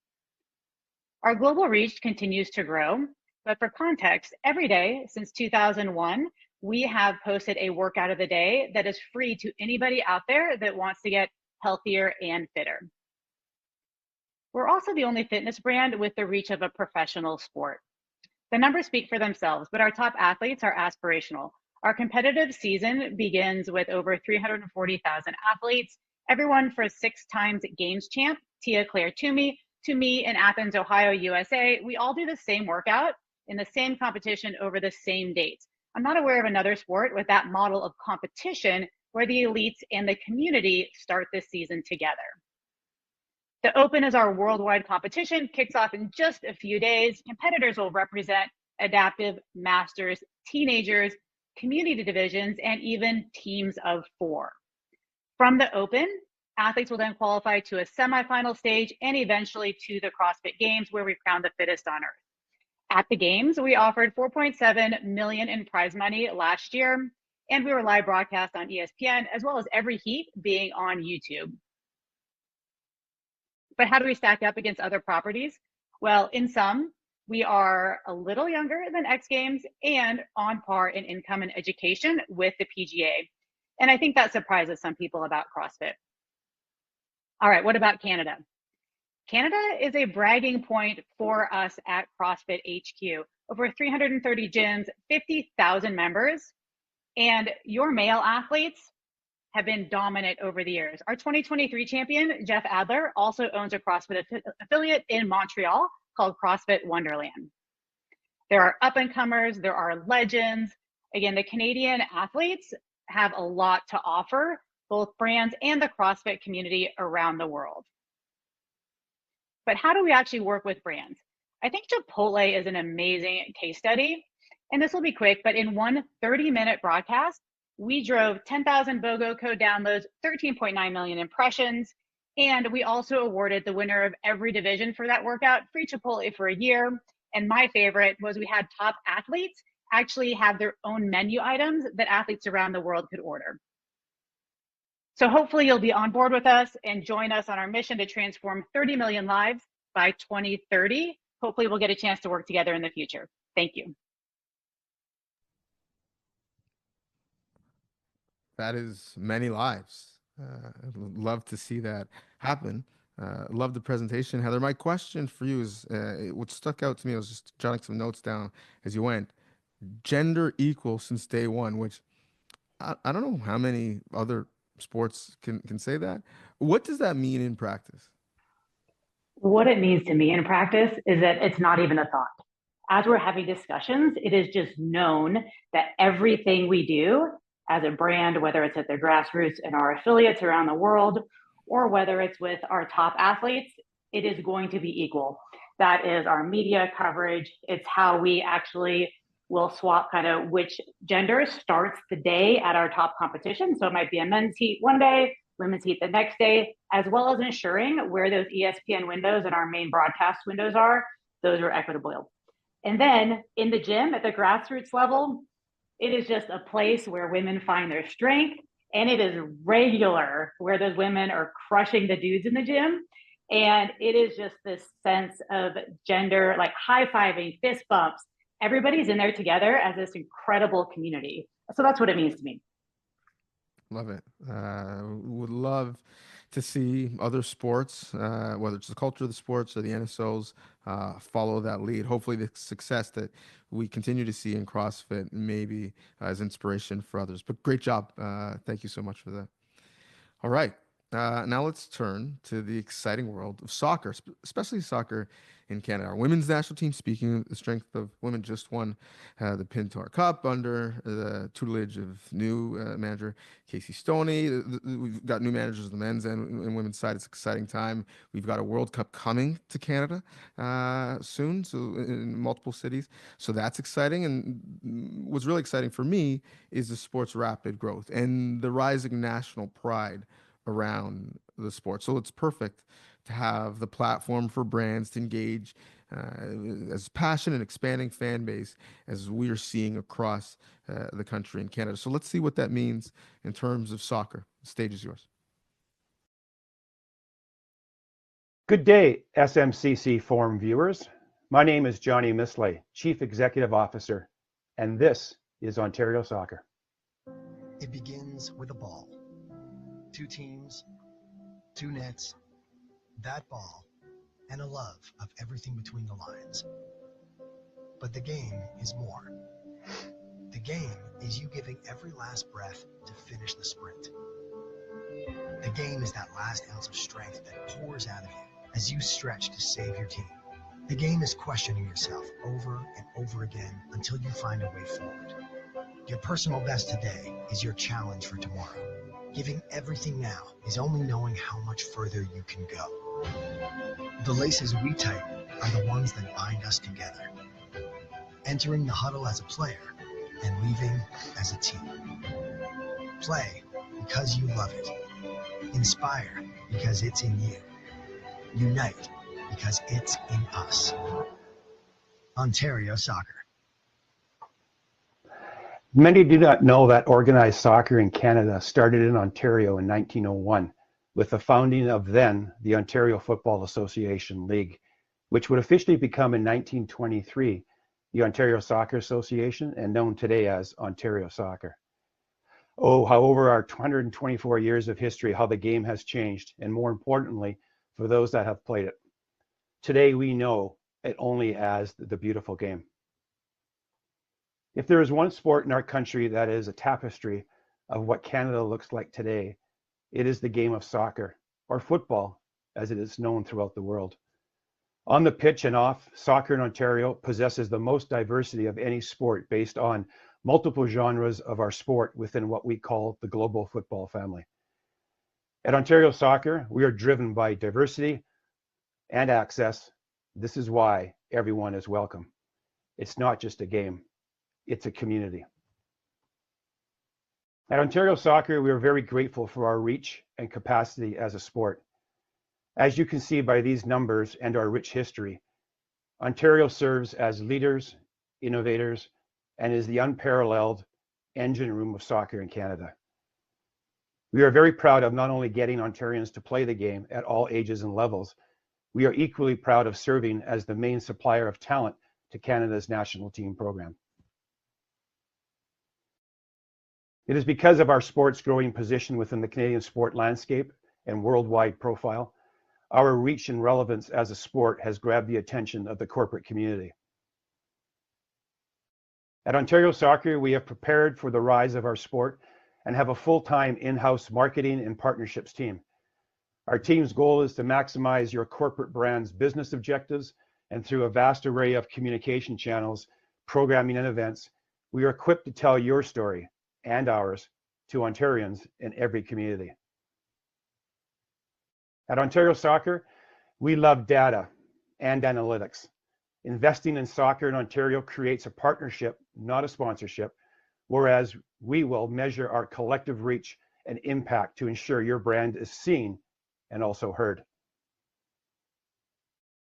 Our global reach continues to grow, but for context, every day since 2001, we have posted a workout of the day that is free to anybody out there that wants to get healthier and fitter. We're also the only fitness brand with the reach of a professional sport. The numbers speak for themselves, but our top athletes are aspirational. Our competitive season begins with over 340,000 athletes, everyone for 6 times Games champ, Tia Claire Toomey, to me in Athens, Ohio, USA. We all do the same workout in the same competition over the same dates. I'm not aware of another sport with that model of competition where the elites and the community start this season together. The Open is our worldwide competition, kicks off in just a few days. Competitors will represent adaptive, masters, teenagers, community divisions, and even teams of 4. From the Open, athletes will then qualify to a semifinal stage and eventually to the CrossFit Games, where we crown the fittest on earth. At the Games, we offered $4.7 million in prize money last year, and we were live broadcast on ESPN, as well as every heat being on YouTube. But how do we stack up against other properties? Well, in some, we are a little younger than X Games and on par in income and education with the PGA. And I think that surprises some people about CrossFit. All right, what about Canada? Canada is a bragging point for us at CrossFit HQ. Over 330 gyms, 50,000 members, and your male athletes have been dominant over the years. Our 2023 champion, Jeff Adler, also owns a CrossFit affiliate in Montreal called CrossFit Wonderland. There are up-and-comers, there are legends. Again, the Canadian athletes have a lot to offer, both brands and the CrossFit community around the world. But how do we actually work with brands? I think Chipotle is an amazing case study, and this will be quick, but in one 30-minute broadcast, we drove 10,000 BOGO code downloads, 13.9 million impressions, and we also awarded the winner of every division for that workout free Chipotle for a year. And my favorite was we had top athletes actually have their own menu items that athletes around the world could order. So hopefully you'll be on board with us and join us on our mission to transform 30 million lives by 2030. Hopefully we'll get a chance to work together in the future. Thank you. That is many lives. I'd love to see that happen. Love the presentation, Heather. My question for you is, what stuck out to me, I was just jotting some notes down as you went. Gender equal since day one, which I don't know how many other sports can say that. What does that mean in practice? What it means to me in practice is that it's not even a thought. As we're having discussions, it is just known that everything we do as a brand, whether it's at the grassroots in our affiliates around the world, or whether it's with our top athletes, it is going to be equal. That is our media coverage. It's how we actually will swap kind of which gender starts the day at our top competition. So it might be a men's heat one day, women's heat the next day, as well as ensuring where those ESPN windows and our main broadcast windows are, those are equitable. And then in the gym at the grassroots level, it is just a place where women find their strength, and it is regular where those women are crushing the dudes in the gym. And it is just this sense of gender, like high-fiving, fist bumps. Everybody's in there together as this incredible community. So that's what it means to me. Love it. Would love to see other sports, whether it's the culture of the sports or the NSOs, follow that lead. Hopefully, the success that we continue to see in CrossFit maybe as inspiration for others. But great job. Thank you so much for that. All right. Now let's turn to the exciting world of soccer, especially soccer in Canada. Our women's national team, speaking of the strength of women, just won the Pintar Cup under the tutelage of new manager Casey Stoney. We've got new managers on the men's and women's side. It's an exciting time. We've got a World Cup coming to Canada soon, so in multiple cities. So that's exciting. And what's really exciting for me is the sport's rapid growth and the rising national pride around the sport. So it's perfect to have the platform for brands to engage as passionate and expanding fan base as we are seeing across the country in Canada. So let's see what that means in terms of soccer. The stage is yours. Good day, SMCC Forum viewers. My name is Johnny Misley, Chief Executive Officer, and this is Ontario Soccer. It begins with a ball. 2 teams, 2 nets, that ball, and a love of everything between the lines. But the game is more. The game is you giving every last breath to finish the sprint. The game is that last ounce of strength that pours out of you as you stretch to save your team. The game is questioning yourself over and over again until you find a way forward. Your personal best today is your challenge for tomorrow. Giving everything now is only knowing how much further you can go. The laces we tighten are the ones that bind us together. Entering the huddle as a player and leaving as a team. Play because you love it. Inspire because it's in you. Unite because it's in us. Ontario Soccer. Many do not know that organized soccer in Canada started in Ontario in 1901 with the founding of then the Ontario Football Association League, which would officially become in 1923 the Ontario Soccer Association and known today as Ontario Soccer. Oh, however, our 124 years of history, how the game has changed, and more importantly, for those that have played it. Today we know it only as the beautiful game. If there is one sport in our country that is a tapestry of what Canada looks like today, it is the game of soccer, or football, as it is known throughout the world. On the pitch and off, soccer in Ontario possesses the most diversity of any sport based on multiple genres of our sport within what we call the global football family. At Ontario Soccer, we are driven by diversity and access. This is why everyone is welcome. It's not just a game. It's a community. At Ontario Soccer, we are very grateful for our reach and capacity as a sport. As you can see by these numbers and our rich history, Ontario serves as leaders, innovators, and is the unparalleled engine room of soccer in Canada. We are very proud of not only getting Ontarians to play the game at all ages and levels, we are equally proud of serving as the main supplier of talent to Canada's national team program. It is because of our sport's growing position within the Canadian sport landscape and worldwide profile, our reach and relevance as a sport has grabbed the attention of the corporate community. At Ontario Soccer, we have prepared for the rise of our sport and have a full-time in-house marketing and partnerships team. Our team's goal is to maximize your corporate brand's business objectives, and through a vast array of communication channels, programming, and events, we are equipped to tell your story and ours to Ontarians in every community. At Ontario Soccer, we love data and analytics. Investing in soccer in Ontario creates a partnership, not a sponsorship, whereas we will measure our collective reach and impact to ensure your brand is seen and also heard.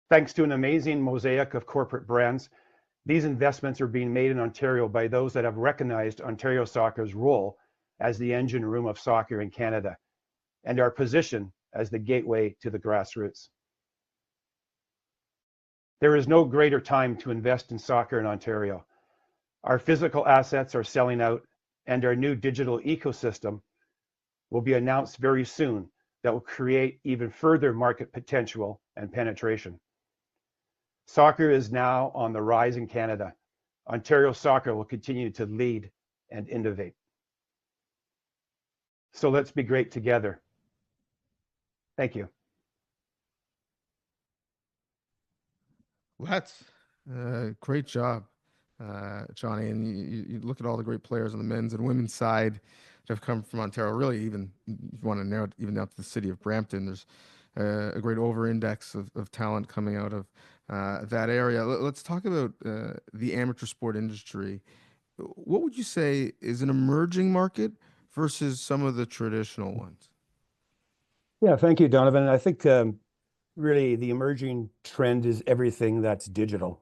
Thanks to an amazing mosaic of corporate brands, these investments are being made in Ontario by those that have recognized Ontario Soccer's role as the engine room of soccer in Canada and our position as the gateway to the grassroots. There is no greater time to invest in soccer in Ontario. Our physical assets are selling out, and our new digital ecosystem will be announced very soon that will create even further market potential and penetration. Soccer is now on the rise in Canada. Ontario soccer will continue to lead and innovate. So let's be great together. Thank you. Let's. Great job, Johnny. And you look at all the great players on the men's and women's side that have come from Ontario. Really, even if you want to narrow it even down to the city of Brampton, there's a great over-index of talent coming out of that area. Let's talk about the amateur sport industry. What would you say is an emerging market versus some of the traditional ones? Yeah, thank you, Donovan. I think really the emerging trend is everything that's digital.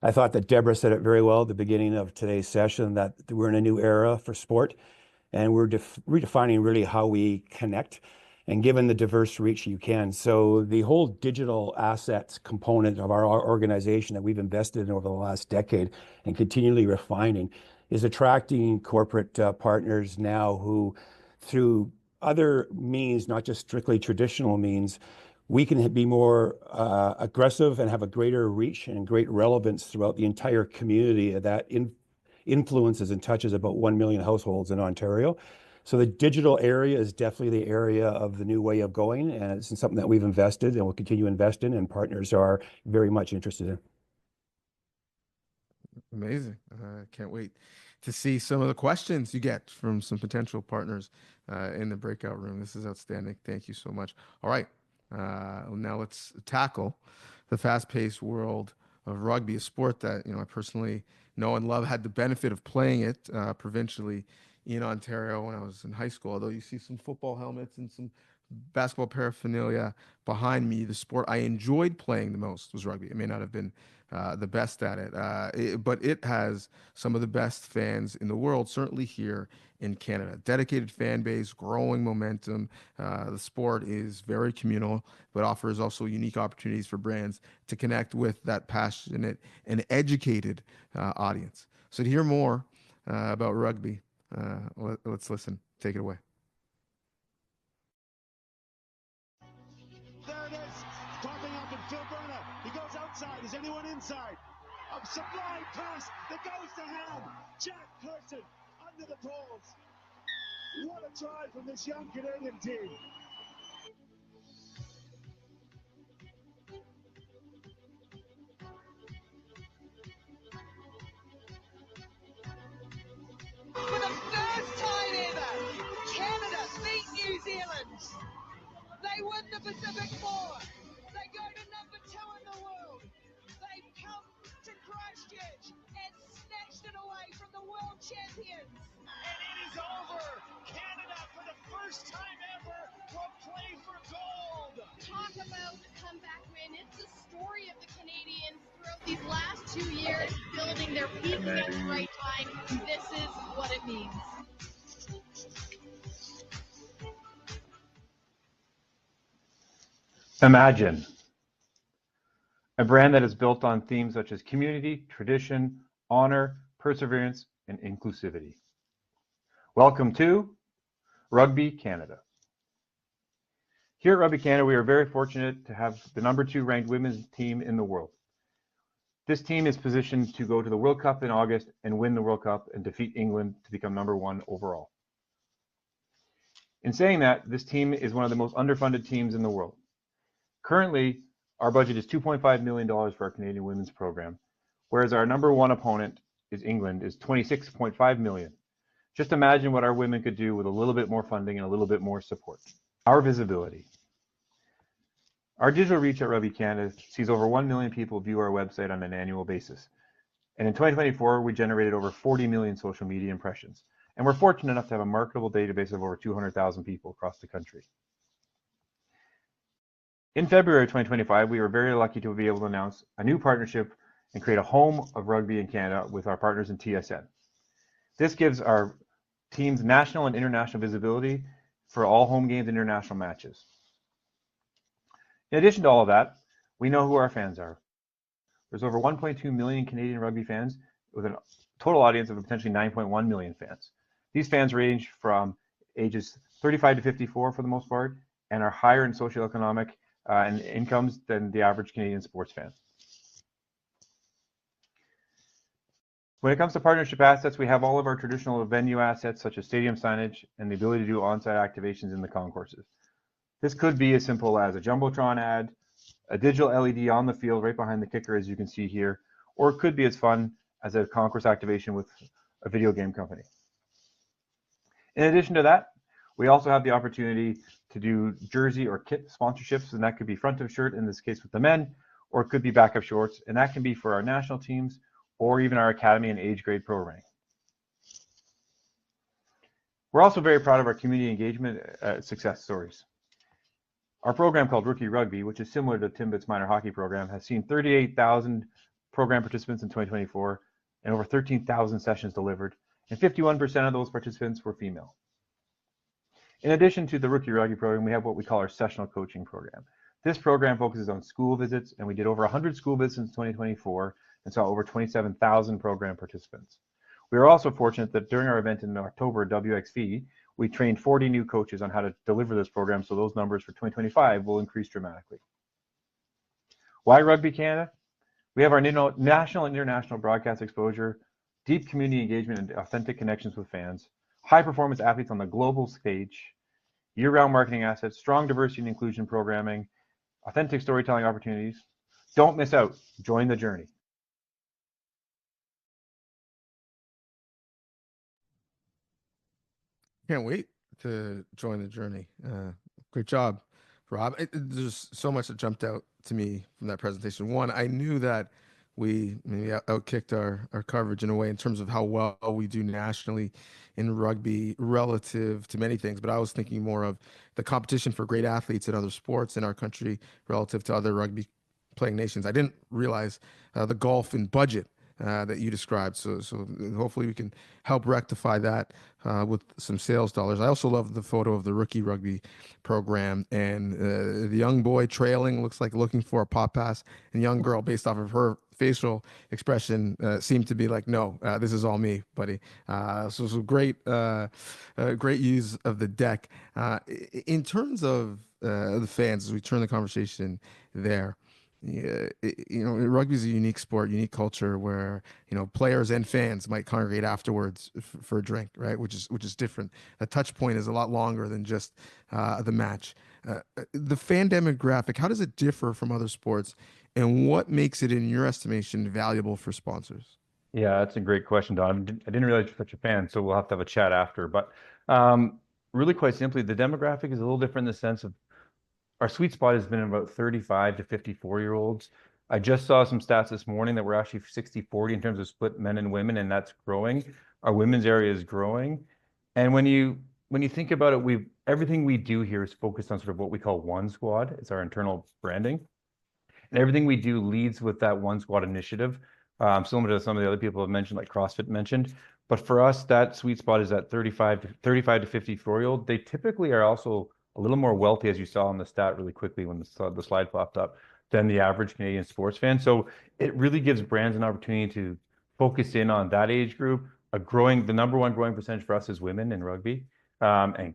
I thought that Deborah said it very well at the beginning of today's session, that we're in a new era for sport, and we're redefining really how we connect and given the diverse reach you can. So the whole digital assets component of our organization that we've invested in over the last decade and continually refining is attracting corporate partners now who, through other means, not just strictly traditional means, we can be more aggressive and have a greater reach and great relevance throughout the entire community that influences and touches about 1 million households in Ontario. So the digital area is definitely the area of the new way of going, and it's something that we've invested and will continue to invest in, and partners are very much interested in. Amazing. Can't wait to see some of the questions you get from some potential partners in the breakout room. This is outstanding. Thank you so much. All right. Now let's tackle the fast-paced world of rugby, a sport that I personally know and love. Had the benefit of playing it provincially in Ontario when I was in high school. Although you see some football helmets and some basketball paraphernalia behind me, the sport I enjoyed playing the most was rugby. It may not have been the best at it, but it has some of the best fans in the world, certainly here in Canada. Dedicated fan base, growing momentum. The sport is very communal, but offers also unique opportunities for brands to connect with that passionate and educated audience. So to hear more about rugby, let's listen. Take it away. There it is. Popping up and Phil Berna. He goes outside. Is anyone inside? A sublime pass that goes to Ham. Jack Carson under the poles. What a try from this young Canadian team. For the first time ever, Canada beat New Zealand. They win the Pacific 4. They go to number 2 in the world. They come to Christchurch and snatched it away from the world champions. And it is over. Canada, for the first time ever, will play for gold. Talk about a comeback win. It's the story of the Canadians throughout these last 2 years, building their peak against right time. This is what it means. Imagine a brand that is built on themes such as community, tradition, honor, perseverance, and inclusivity. Welcome to Rugby Canada. Here at Rugby Canada, we are very fortunate to have the number 2 ranked women's team in the world. This team is positioned to go to the World Cup in August and win the World Cup and defeat England to become number 1 overall. In saying that, this team is one of the most underfunded teams in the world. Currently, our budget is $2.5 million for our Canadian women's program, whereas our number 1 opponent is England, is $26.5 million. Just imagine what our women could do with a little bit more funding and a little bit more support. Our visibility. Our digital reach at Rugby Canada sees over 1 million people view our website on an annual basis. And in 2024, we generated over 40 million social media impressions. And we're fortunate enough to have a marketable database of over 200,000 people across the country. In February 2025, we were very lucky to be able to announce a new partnership and create a home of rugby in Canada with our partners in TSN. This gives our teams national and international visibility for all home games and international matches. In addition to all of that, we know who our fans are. There's over 1.2 million Canadian rugby fans with a total audience of potentially 9.1 million fans. These fans range from ages 35 to 54 for the most part, and are higher in socioeconomic and incomes than the average Canadian sports fan. When it comes to partnership assets, we have all of our traditional venue assets such as stadium signage and the ability to do on-site activations in the concourses. This could be as simple as a Jumbotron ad, a digital LED on the field right behind the kicker as you can see here, or it could be as fun as a concourse activation with a video game company. In addition to that, we also have the opportunity to do jersey or kit sponsorships, and that could be front of shirt in this case with the men, or it could be backup shorts, and that can be for our national teams or even our academy and age grade programming. We're also very proud of our community engagement success stories. Our program called Rookie Rugby, which is similar to Timbit's minor hockey program, has seen 38,000 program participants in 2024 and over 13,000 sessions delivered, and 51% of those participants were female. In addition to the Rookie Rugby program, we have what we call our sessional coaching program. This program focuses on school visits, and we did over 100 school visits in 2024 and saw over 27,000 program participants. We are also fortunate that during our event in October at WXV, we trained 40 new coaches on how to deliver this program, so those numbers for 2025 will increase dramatically. Why Rugby Canada? We have our national and international broadcast exposure, deep community engagement and authentic connections with fans, high performance athletes on the global stage, year-round marketing assets, strong diversity and inclusion programming, authentic storytelling opportunities. Don't miss out. Join the journey. Can't wait to join the journey. Great job, Rob. There's so much that jumped out to me from that presentation. One, I knew that we maybe outkicked our coverage in a way in terms of how well we do nationally in rugby relative to many things, but I was thinking more of the competition for great athletes in other sports in our country relative to other rugby playing nations. I didn't realize the golf and budget that you described. So hopefully we can help rectify that with some sales dollars. I also love the photo of the Rookie Rugby program and the young boy trailing, looks like looking for a pop pass, and young girl, based off of her facial expression, seemed to be like, no, this is all me, buddy. So great use of the deck. In terms of the fans, as we turn the conversation there, rugby is a unique sport, unique culture where players and fans might congregate afterwards for a drink, right? Which is different. A touch point is a lot longer than just the match. The fan demographic, how does it differ from other sports, and what makes it, in your estimation, valuable for sponsors? Yeah, that's a great question, Don. I didn't realize you're such a fan, so we'll have to have a chat after. But really, quite simply, the demographic is a little different in the sense of our sweet spot has been about 35 to 54-year-olds. I just saw some stats this morning that we're actually 60-40 in terms of split men and women, and that's growing. Our women's area is growing. And when you think about it, everything we do here is focused on sort of what we call One Squad. It's our internal branding. And everything we do leads with that One Squad initiative, similar to some of the other people have mentioned, like CrossFit mentioned. But for us, that sweet spot is that 35 to 54-year-old. They typically are also a little more wealthy, as you saw on the stat really quickly when the slide popped up, than the average Canadian sports fan. So it really gives brands an opportunity to focus in on that age group. The number one growing percentage for us is women in rugby, and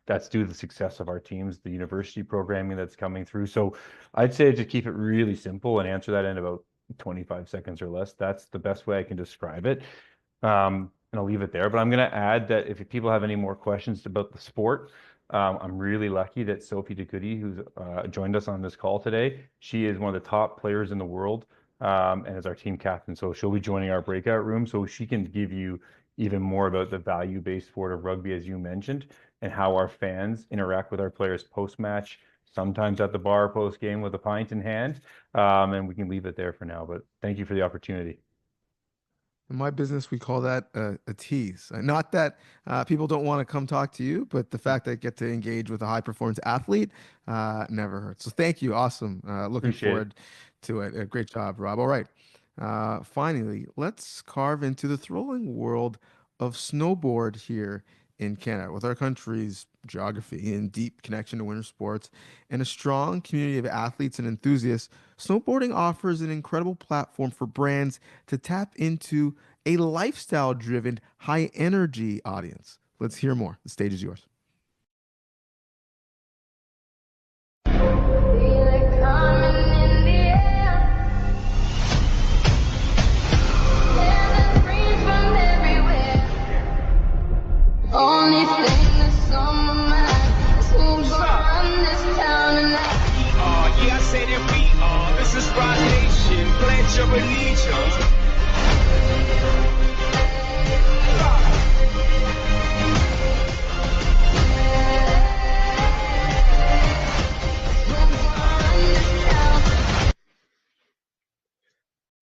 that's due to the success of our teams, the university programming that's coming through. So I'd say to keep it really simple and answer that in about 25 seconds or less. That's the best way I can describe it. And I'll leave it there. But I'm going to add that if people have any more questions about the sport, I'm really lucky that Sophie DeGoody, who's joined us on this call today, she is one of the top players in the world and is our team captain. So she'll be joining our breakout room so she can give you even more about the value-based sport of rugby, as you mentioned, and how our fans interact with our players post-match, sometimes at the bar post-game with a pint in hand. And we can leave it there for now. But thank you for the opportunity. In my business, we call that a tease. Not that people don't want to come talk to you, but the fact that I get to engage with a high-performance athlete never hurts. So thank you. Awesome. Looking forward to it. Great job, Rob. All right. Finally, let's carve into the thrilling world of snowboard here in Canada. With our country's geography and deep connection to winter sports and a strong community of athletes and enthusiasts, snowboarding offers an incredible platform for brands to tap into a lifestyle-driven, high-energy audience. Let's hear more. The stage is yours. your religion.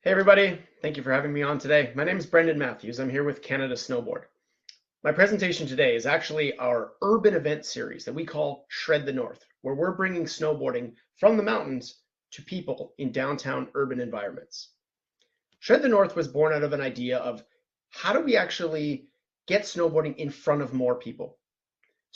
Hey everybody, thank you for having me on today. My name is Brendan Matthews. I'm here with Canada Snowboard. My presentation today is actually our urban event series that we call Shred the North, where we're bringing snowboarding from the mountains to people in downtown urban environments. Shred the North was born out of an idea of how do we actually get snowboarding in front of more people?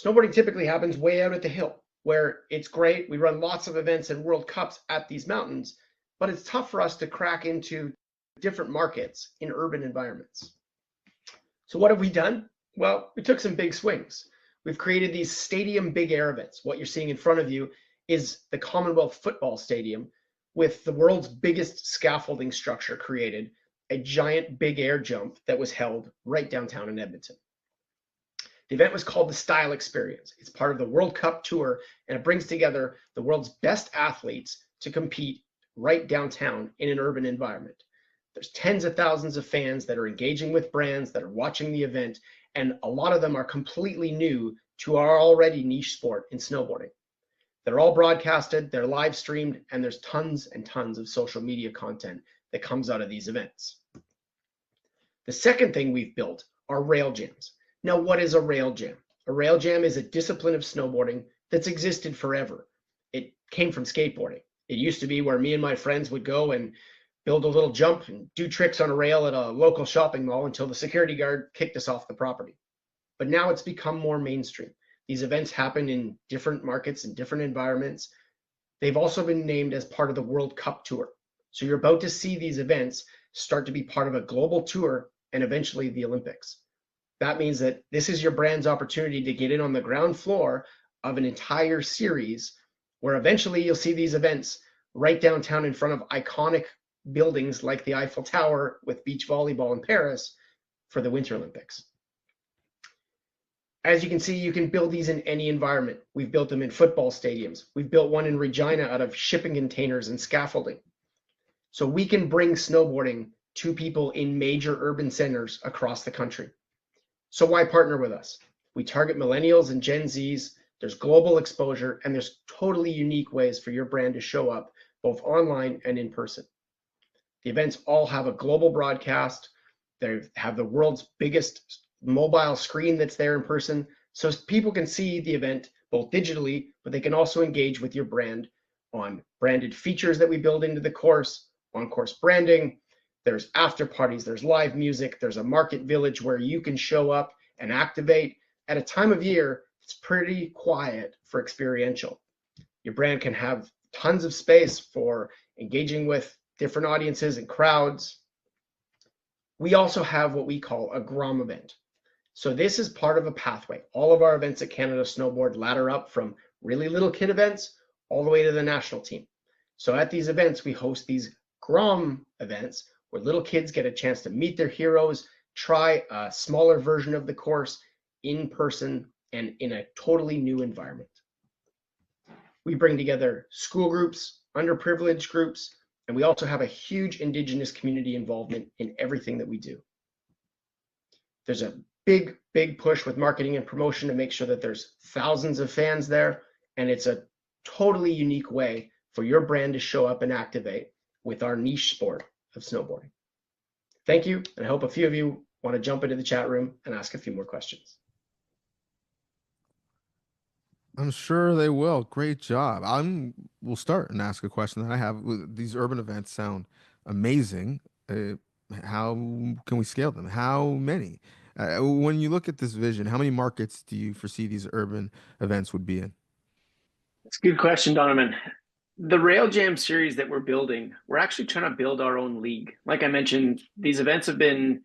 Snowboarding typically happens way out at the hill, where it's great. We run lots of events and World Cups at these mountains, but it's tough for us to crack into different markets in urban environments. So what have we done? Well, we took some big swings. We've created these stadium big air events. What you're seeing in front of you is the Commonwealth Football Stadium with the world's biggest scaffolding structure created, a giant big air jump that was held right downtown in Edmonton. The event was called the Style Experience. It's part of the World Cup Tour, and it brings together the world's best athletes to compete right downtown in an urban environment. There's tens of thousands of fans that are engaging with brands, that are watching the event, and a lot of them are completely new to our already niche sport in snowboarding. They're all broadcasted, they're live streamed, and there's tons and tons of social media content that comes out of these events. The second thing we've built are rail jams. Now, what is a rail jam? A rail jam is a discipline of snowboarding that's existed forever. It came from skateboarding. It used to be where me and my friends would go and build a little jump and do tricks on a rail at a local shopping mall until the security guard kicked us off the property. But now it's become more mainstream. These events happen in different markets and different environments. They've also been named as part of the World Cup Tour. So you're about to see these events start to be part of a global tour and eventually the Olympics. That means that this is your brand's opportunity to get in on the ground floor of an entire series where eventually you'll see these events right downtown in front of iconic buildings like the Eiffel Tower with beach volleyball in Paris for the Winter Olympics. As you can see, you can build these in any environment. We've built them in football stadiums. We've built one in Regina out of shipping containers and scaffolding. So we can bring snowboarding to people in major urban centers across the country. So why partner with us? We target millennials and Gen Zs. There's global exposure, and there's totally unique ways for your brand to show up both online and in person. The events all have a global broadcast. They have the world's biggest mobile screen that's there in person, so people can see the event both digitally, but they can also engage with your brand on branded features that we build into the course, on-course branding. There's after parties, there's live music, there's a market village where you can show up and activate at a time of year it's pretty quiet for experiential. Your brand can have tons of space for engaging with different audiences and crowds. We also have what we call a GROM event. So this is part of a pathway. All of our events at Canada Snowboard ladder up from really little kid events all the way to the national team. So at these events, we host these GROM events where little kids get a chance to meet their heroes, try a smaller version of the course in person and in a totally new environment. We bring together school groups, underprivileged groups, and we also have a huge Indigenous community involvement in everything that we do. There's a big push with marketing and promotion to make sure that there's thousands of fans there, and it's a totally unique way for your brand to show up and activate with our niche sport of snowboarding. Thank you, and I hope a few of you want to jump into the chat room and ask a few more questions. I'm sure they will. Great job. We'll start and ask a question that I have. These urban events sound amazing. How can we scale them? How many? When you look at this vision, how many markets do you foresee these urban events would be in? It's a good question, Donovan. The Rail Jam series that we're building, we're actually trying to build our own league. Like I mentioned, these events have been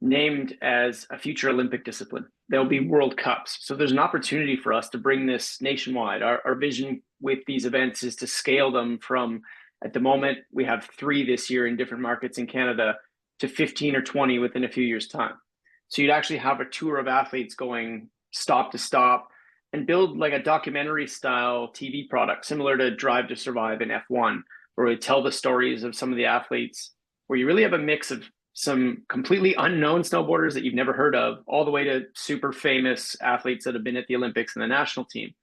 named as a future Olympic discipline. There'll be World Cups. So there's an opportunity for us to bring this nationwide. Our vision with these events is to scale them from, at the moment, we have 3 this year in different markets in Canada, to 15 or 20 within a few years' time. So you'd actually have a tour of athletes going stop to stop and build like a documentary style TV product, similar to Drive to Survive in F1, where we tell the stories of some of the athletes where you really have a mix of some completely unknown snowboarders that you've never heard of, all the way to super famous athletes that have been at the Olympics and the national team,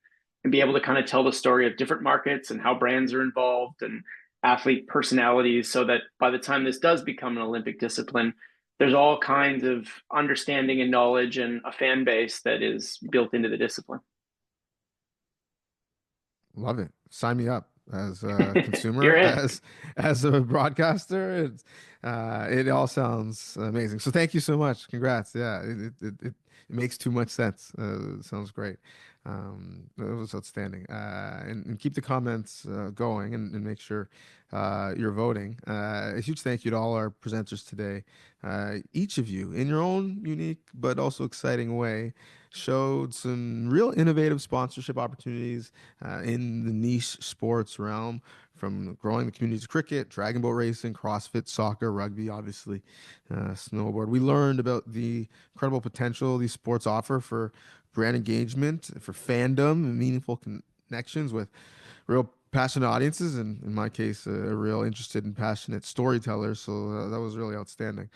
and be able to kind of tell the story of different markets and how brands are involved and athlete personalities, so that by the time this does become an Olympic discipline, there's all kinds of understanding and knowledge and a fan base that is built into the discipline. Love it. Sign me up as a consumer, You're in. as a broadcaster. It all sounds amazing. So thank you so much. Congrats. Yeah, it makes too much sense. It sounds great. It was outstanding. And keep the comments going, and make sure you're voting. A huge thank you to all our presenters today. Each of you, in your own unique but also exciting way, showed some real innovative sponsorship opportunities in the niche sports realm, from growing the community's cricket, dragon boat racing, CrossFit, soccer, rugby, obviously, snowboard. We learned about the incredible potential these sports offer for brand engagement, for fandom, and meaningful connections with real passionate audiences, and in my case, a real interested and passionate storytellers. So that was really outstanding.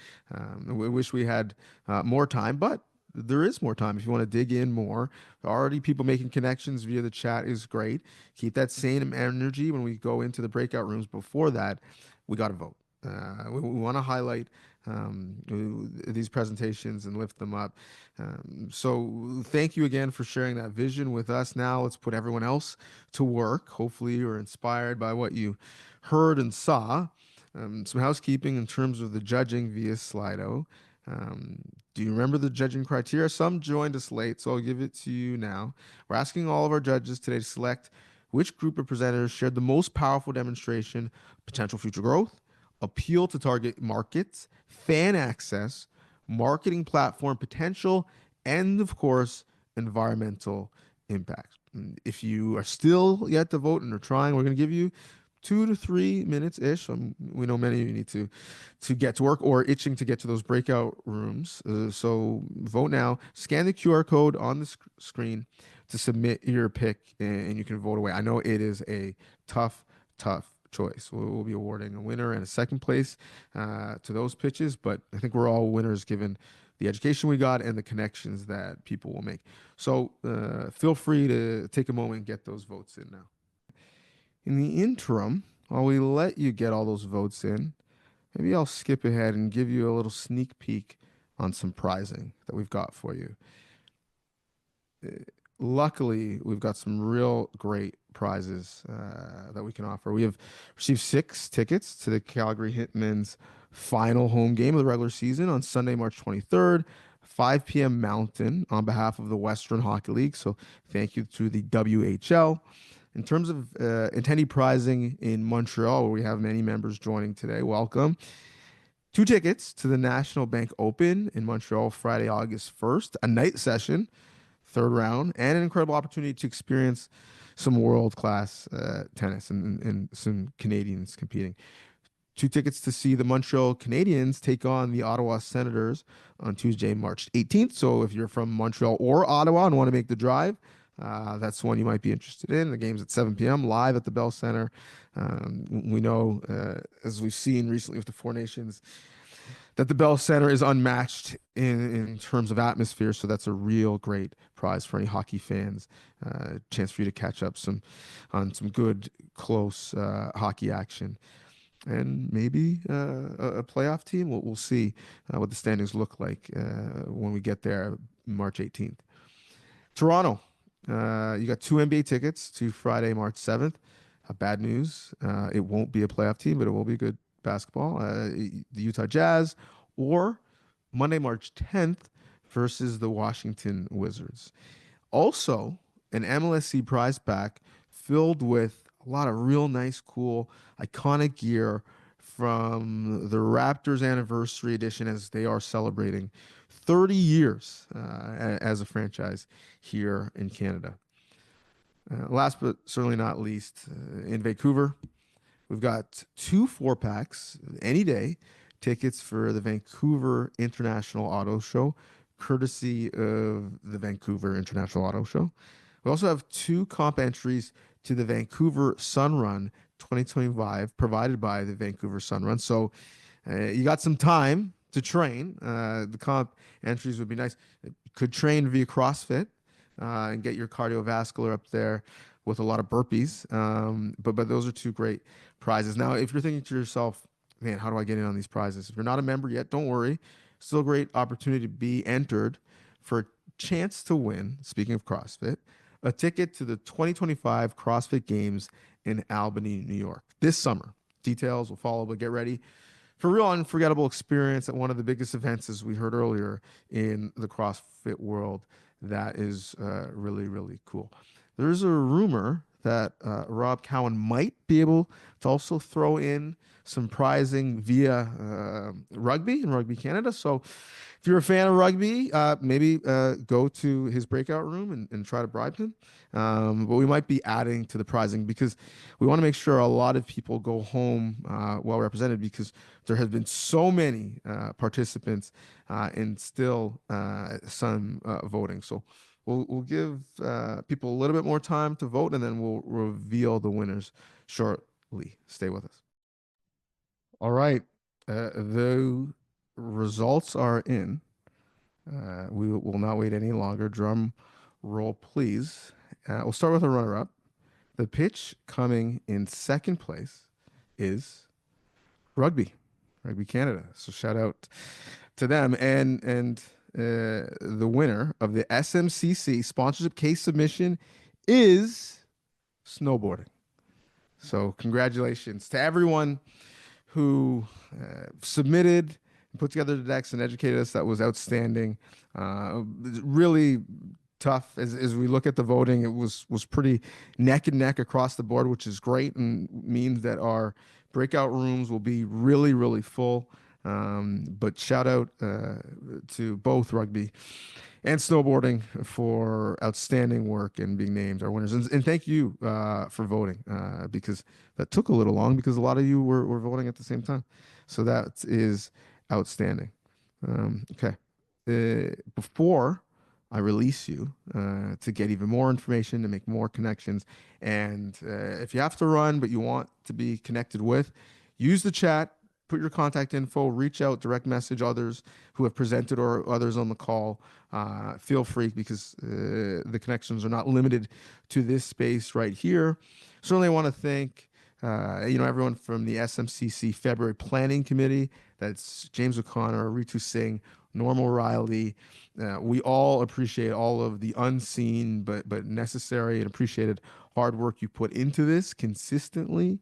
We wish we had more time, but there is more time if you want to dig in more. Already people making connections via the chat is great. Keep that same energy when we go into the breakout rooms. Before that, we got to vote. We want to highlight these presentations and lift them up. So thank you again for sharing that vision with us. Now let's put everyone else to work. Hopefully you're inspired by what you heard and saw. Some housekeeping in terms of the judging via Slido. Do you remember the judging criteria? Some joined us late, so I'll give it to you now. We're asking all of our judges today to select which group of presenters shared the most powerful demonstration, potential future growth, appeal to target markets, fan access, marketing platform potential, and of course, environmental impact. If you are still yet to vote and are trying, we're going to give you 2 to 3 minutes ish. We know many of you need to get to work or itching to get to those breakout rooms. So vote now. Scan the QR code on the screen to submit your pick, and you can vote away. I know it is a tough choice. We'll be awarding a winner and a second place to those pitches, but I think we're all winners given the education we got and the connections that people will make. So feel free to take a moment and get those votes in now. In the interim, while we let you get all those votes in, maybe I'll skip ahead and give you a little sneak peek on some prizing that we've got for you. Luckily, we've got some real great prizes that we can offer. We have received 6 tickets to the Calgary Hitmen's final home game of the regular season on Sunday, March 23rd, 5 p.m. Mountain, on behalf of the Western Hockey League. So thank you to the WHL. In terms of attendee prizing in Montreal, where we have many members joining today, welcome. 2 tickets to the National Bank Open in Montreal, Friday, August 1st, a night session, 3rd round, and an incredible opportunity to experience some world-class tennis and some Canadians competing. 2 tickets to see the Montreal Canadiens take on the Ottawa Senators on Tuesday, March 18th. So if you're from Montreal or Ottawa and want to make the drive, that's one you might be interested in. The game's at 7 p.m. live at the Bell Center. We know, as we've seen recently with the Four Nations, that the Bell Center is unmatched in terms of atmosphere. So that's a real great prize for any hockey fans. Chance for you to catch up on some good, close hockey action. And maybe a playoff team. We'll see what the standings look like when we get there March 18th. Toronto. You got 2 NBA tickets to Friday, March 7th. Bad news. It won't be a playoff team, but it will be good basketball. The Utah Jazz, or Monday, March 10th versus the Washington Wizards. Also, an MLSC prize pack filled with a lot of real nice, cool, iconic gear from the Raptors Anniversary Edition, as they are celebrating 30 years as a franchise here in Canada. Last but certainly not least, in Vancouver, we've got 2 4-packs any day tickets for the Vancouver International Auto Show, courtesy of the Vancouver International Auto Show. We also have 2 comp entries to the Vancouver Sun Run 2025, provided by the Vancouver Sun Run. So You got some time to train. The comp entries would be nice. Could train via CrossFit and get your cardiovascular up there with a lot of burpees. But those are two great prizes. Now, if you're thinking to yourself, man, how do I get in on these prizes? If you're not a member yet, don't worry. Still a great opportunity to be entered for a chance to win, speaking of CrossFit, a ticket to the 2025 CrossFit Games in Albany, New York this summer. Details will follow, but get ready for a real unforgettable experience at one of the biggest events, as we heard earlier, in the CrossFit world. That is really, really cool. There's a rumor that Rob Cowan might be able to also throw in some prizing via rugby in Rugby Canada. So if you're a fan of rugby, maybe go to his breakout room and try to bribe him. But we might be adding to the prizing because we want to make sure a lot of people go home well represented, because there have been so many participants and still some voting. So we'll give people a little bit more time to vote, and then we'll reveal the winners shortly. Stay with us. All right. The results are in. We will not wait any longer. Drum roll, please. We'll start with a runner-up. The pitch coming in second place is Rugby Canada. So shout out to them. And the winner of the SMCC sponsorship case submission is snowboarding. So congratulations to everyone who submitted and put together the decks and educated us. That was outstanding. Really tough as we look at the voting. It was pretty neck and neck across the board, which is great and means that our breakout rooms will be really, really full. But shout out to both rugby and snowboarding for outstanding work and being named our winners. And thank you for voting, because that took a little long because a lot of you were voting at the same time. So that is outstanding. Okay. Before I release you to get even more information, to make more connections, and if you have to run but you want to be connected with, use the chat. Put your contact info, reach out, direct message others who have presented or others on the call. Feel free, because the connections are not limited to this space right here. Certainly want to thank everyone from the SMCC February Planning Committee. That's James O'Connor, Ritu Singh, Norm O'Reilly. We all appreciate all of the unseen but necessary and appreciated hard work you put into this consistently.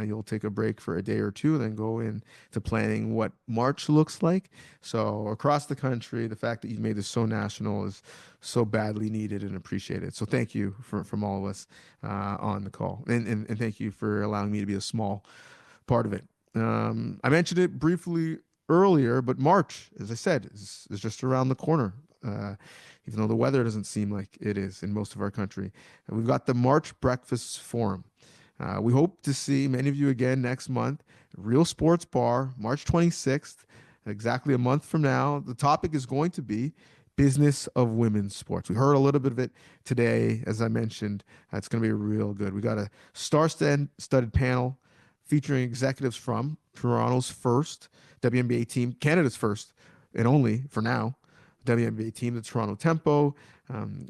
You'll take a break for a day or two, then go into planning what March looks like. So across the country, the fact that you've made this so national is so badly needed and appreciated. So thank you from all of us on the call. And thank you for allowing me to be a small part of it. I mentioned it briefly earlier, but March, as I said, is just around the corner. Even though the weather doesn't seem like it is in most of our country. And we've got the March Breakfast Forum. We hope to see many of you again next month. Real Sports Bar, March 26th, exactly a month from now. The topic is going to be business of women's sports. We heard a little bit of it today, as I mentioned. It's going to be real good. We got a star-studded panel featuring executives from Toronto's first WNBA team, Canada's first and only, for now, WNBA team, the Toronto Tempo,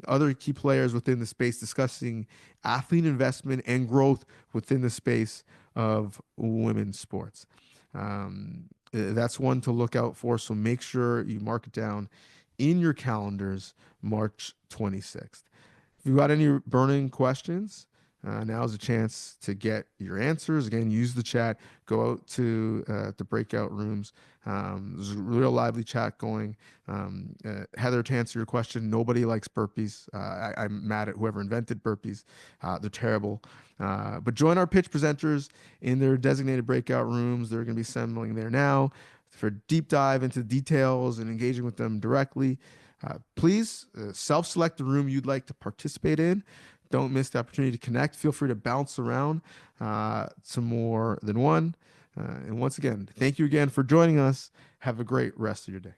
other key players within the space discussing athlete investment and growth within the space of women's sports. That's one to look out for, so make sure you mark it down in your calendars, March 26th. If you've got any burning questions, now's a chance to get your answers. Again, use the chat. Go out to the breakout rooms. There's a real lively chat going. Heather, to answer your question, nobody likes burpees. I'm mad at whoever invented burpees. They're terrible. But join our pitch presenters in their designated breakout rooms. They're going to be assembling there now for a deep dive into details and engaging with them directly. Please self-select the room you'd like to participate in. Don't miss the opportunity to connect. Feel free to bounce around to more than one. And once again, thank you again for joining us. Have a great rest of your day.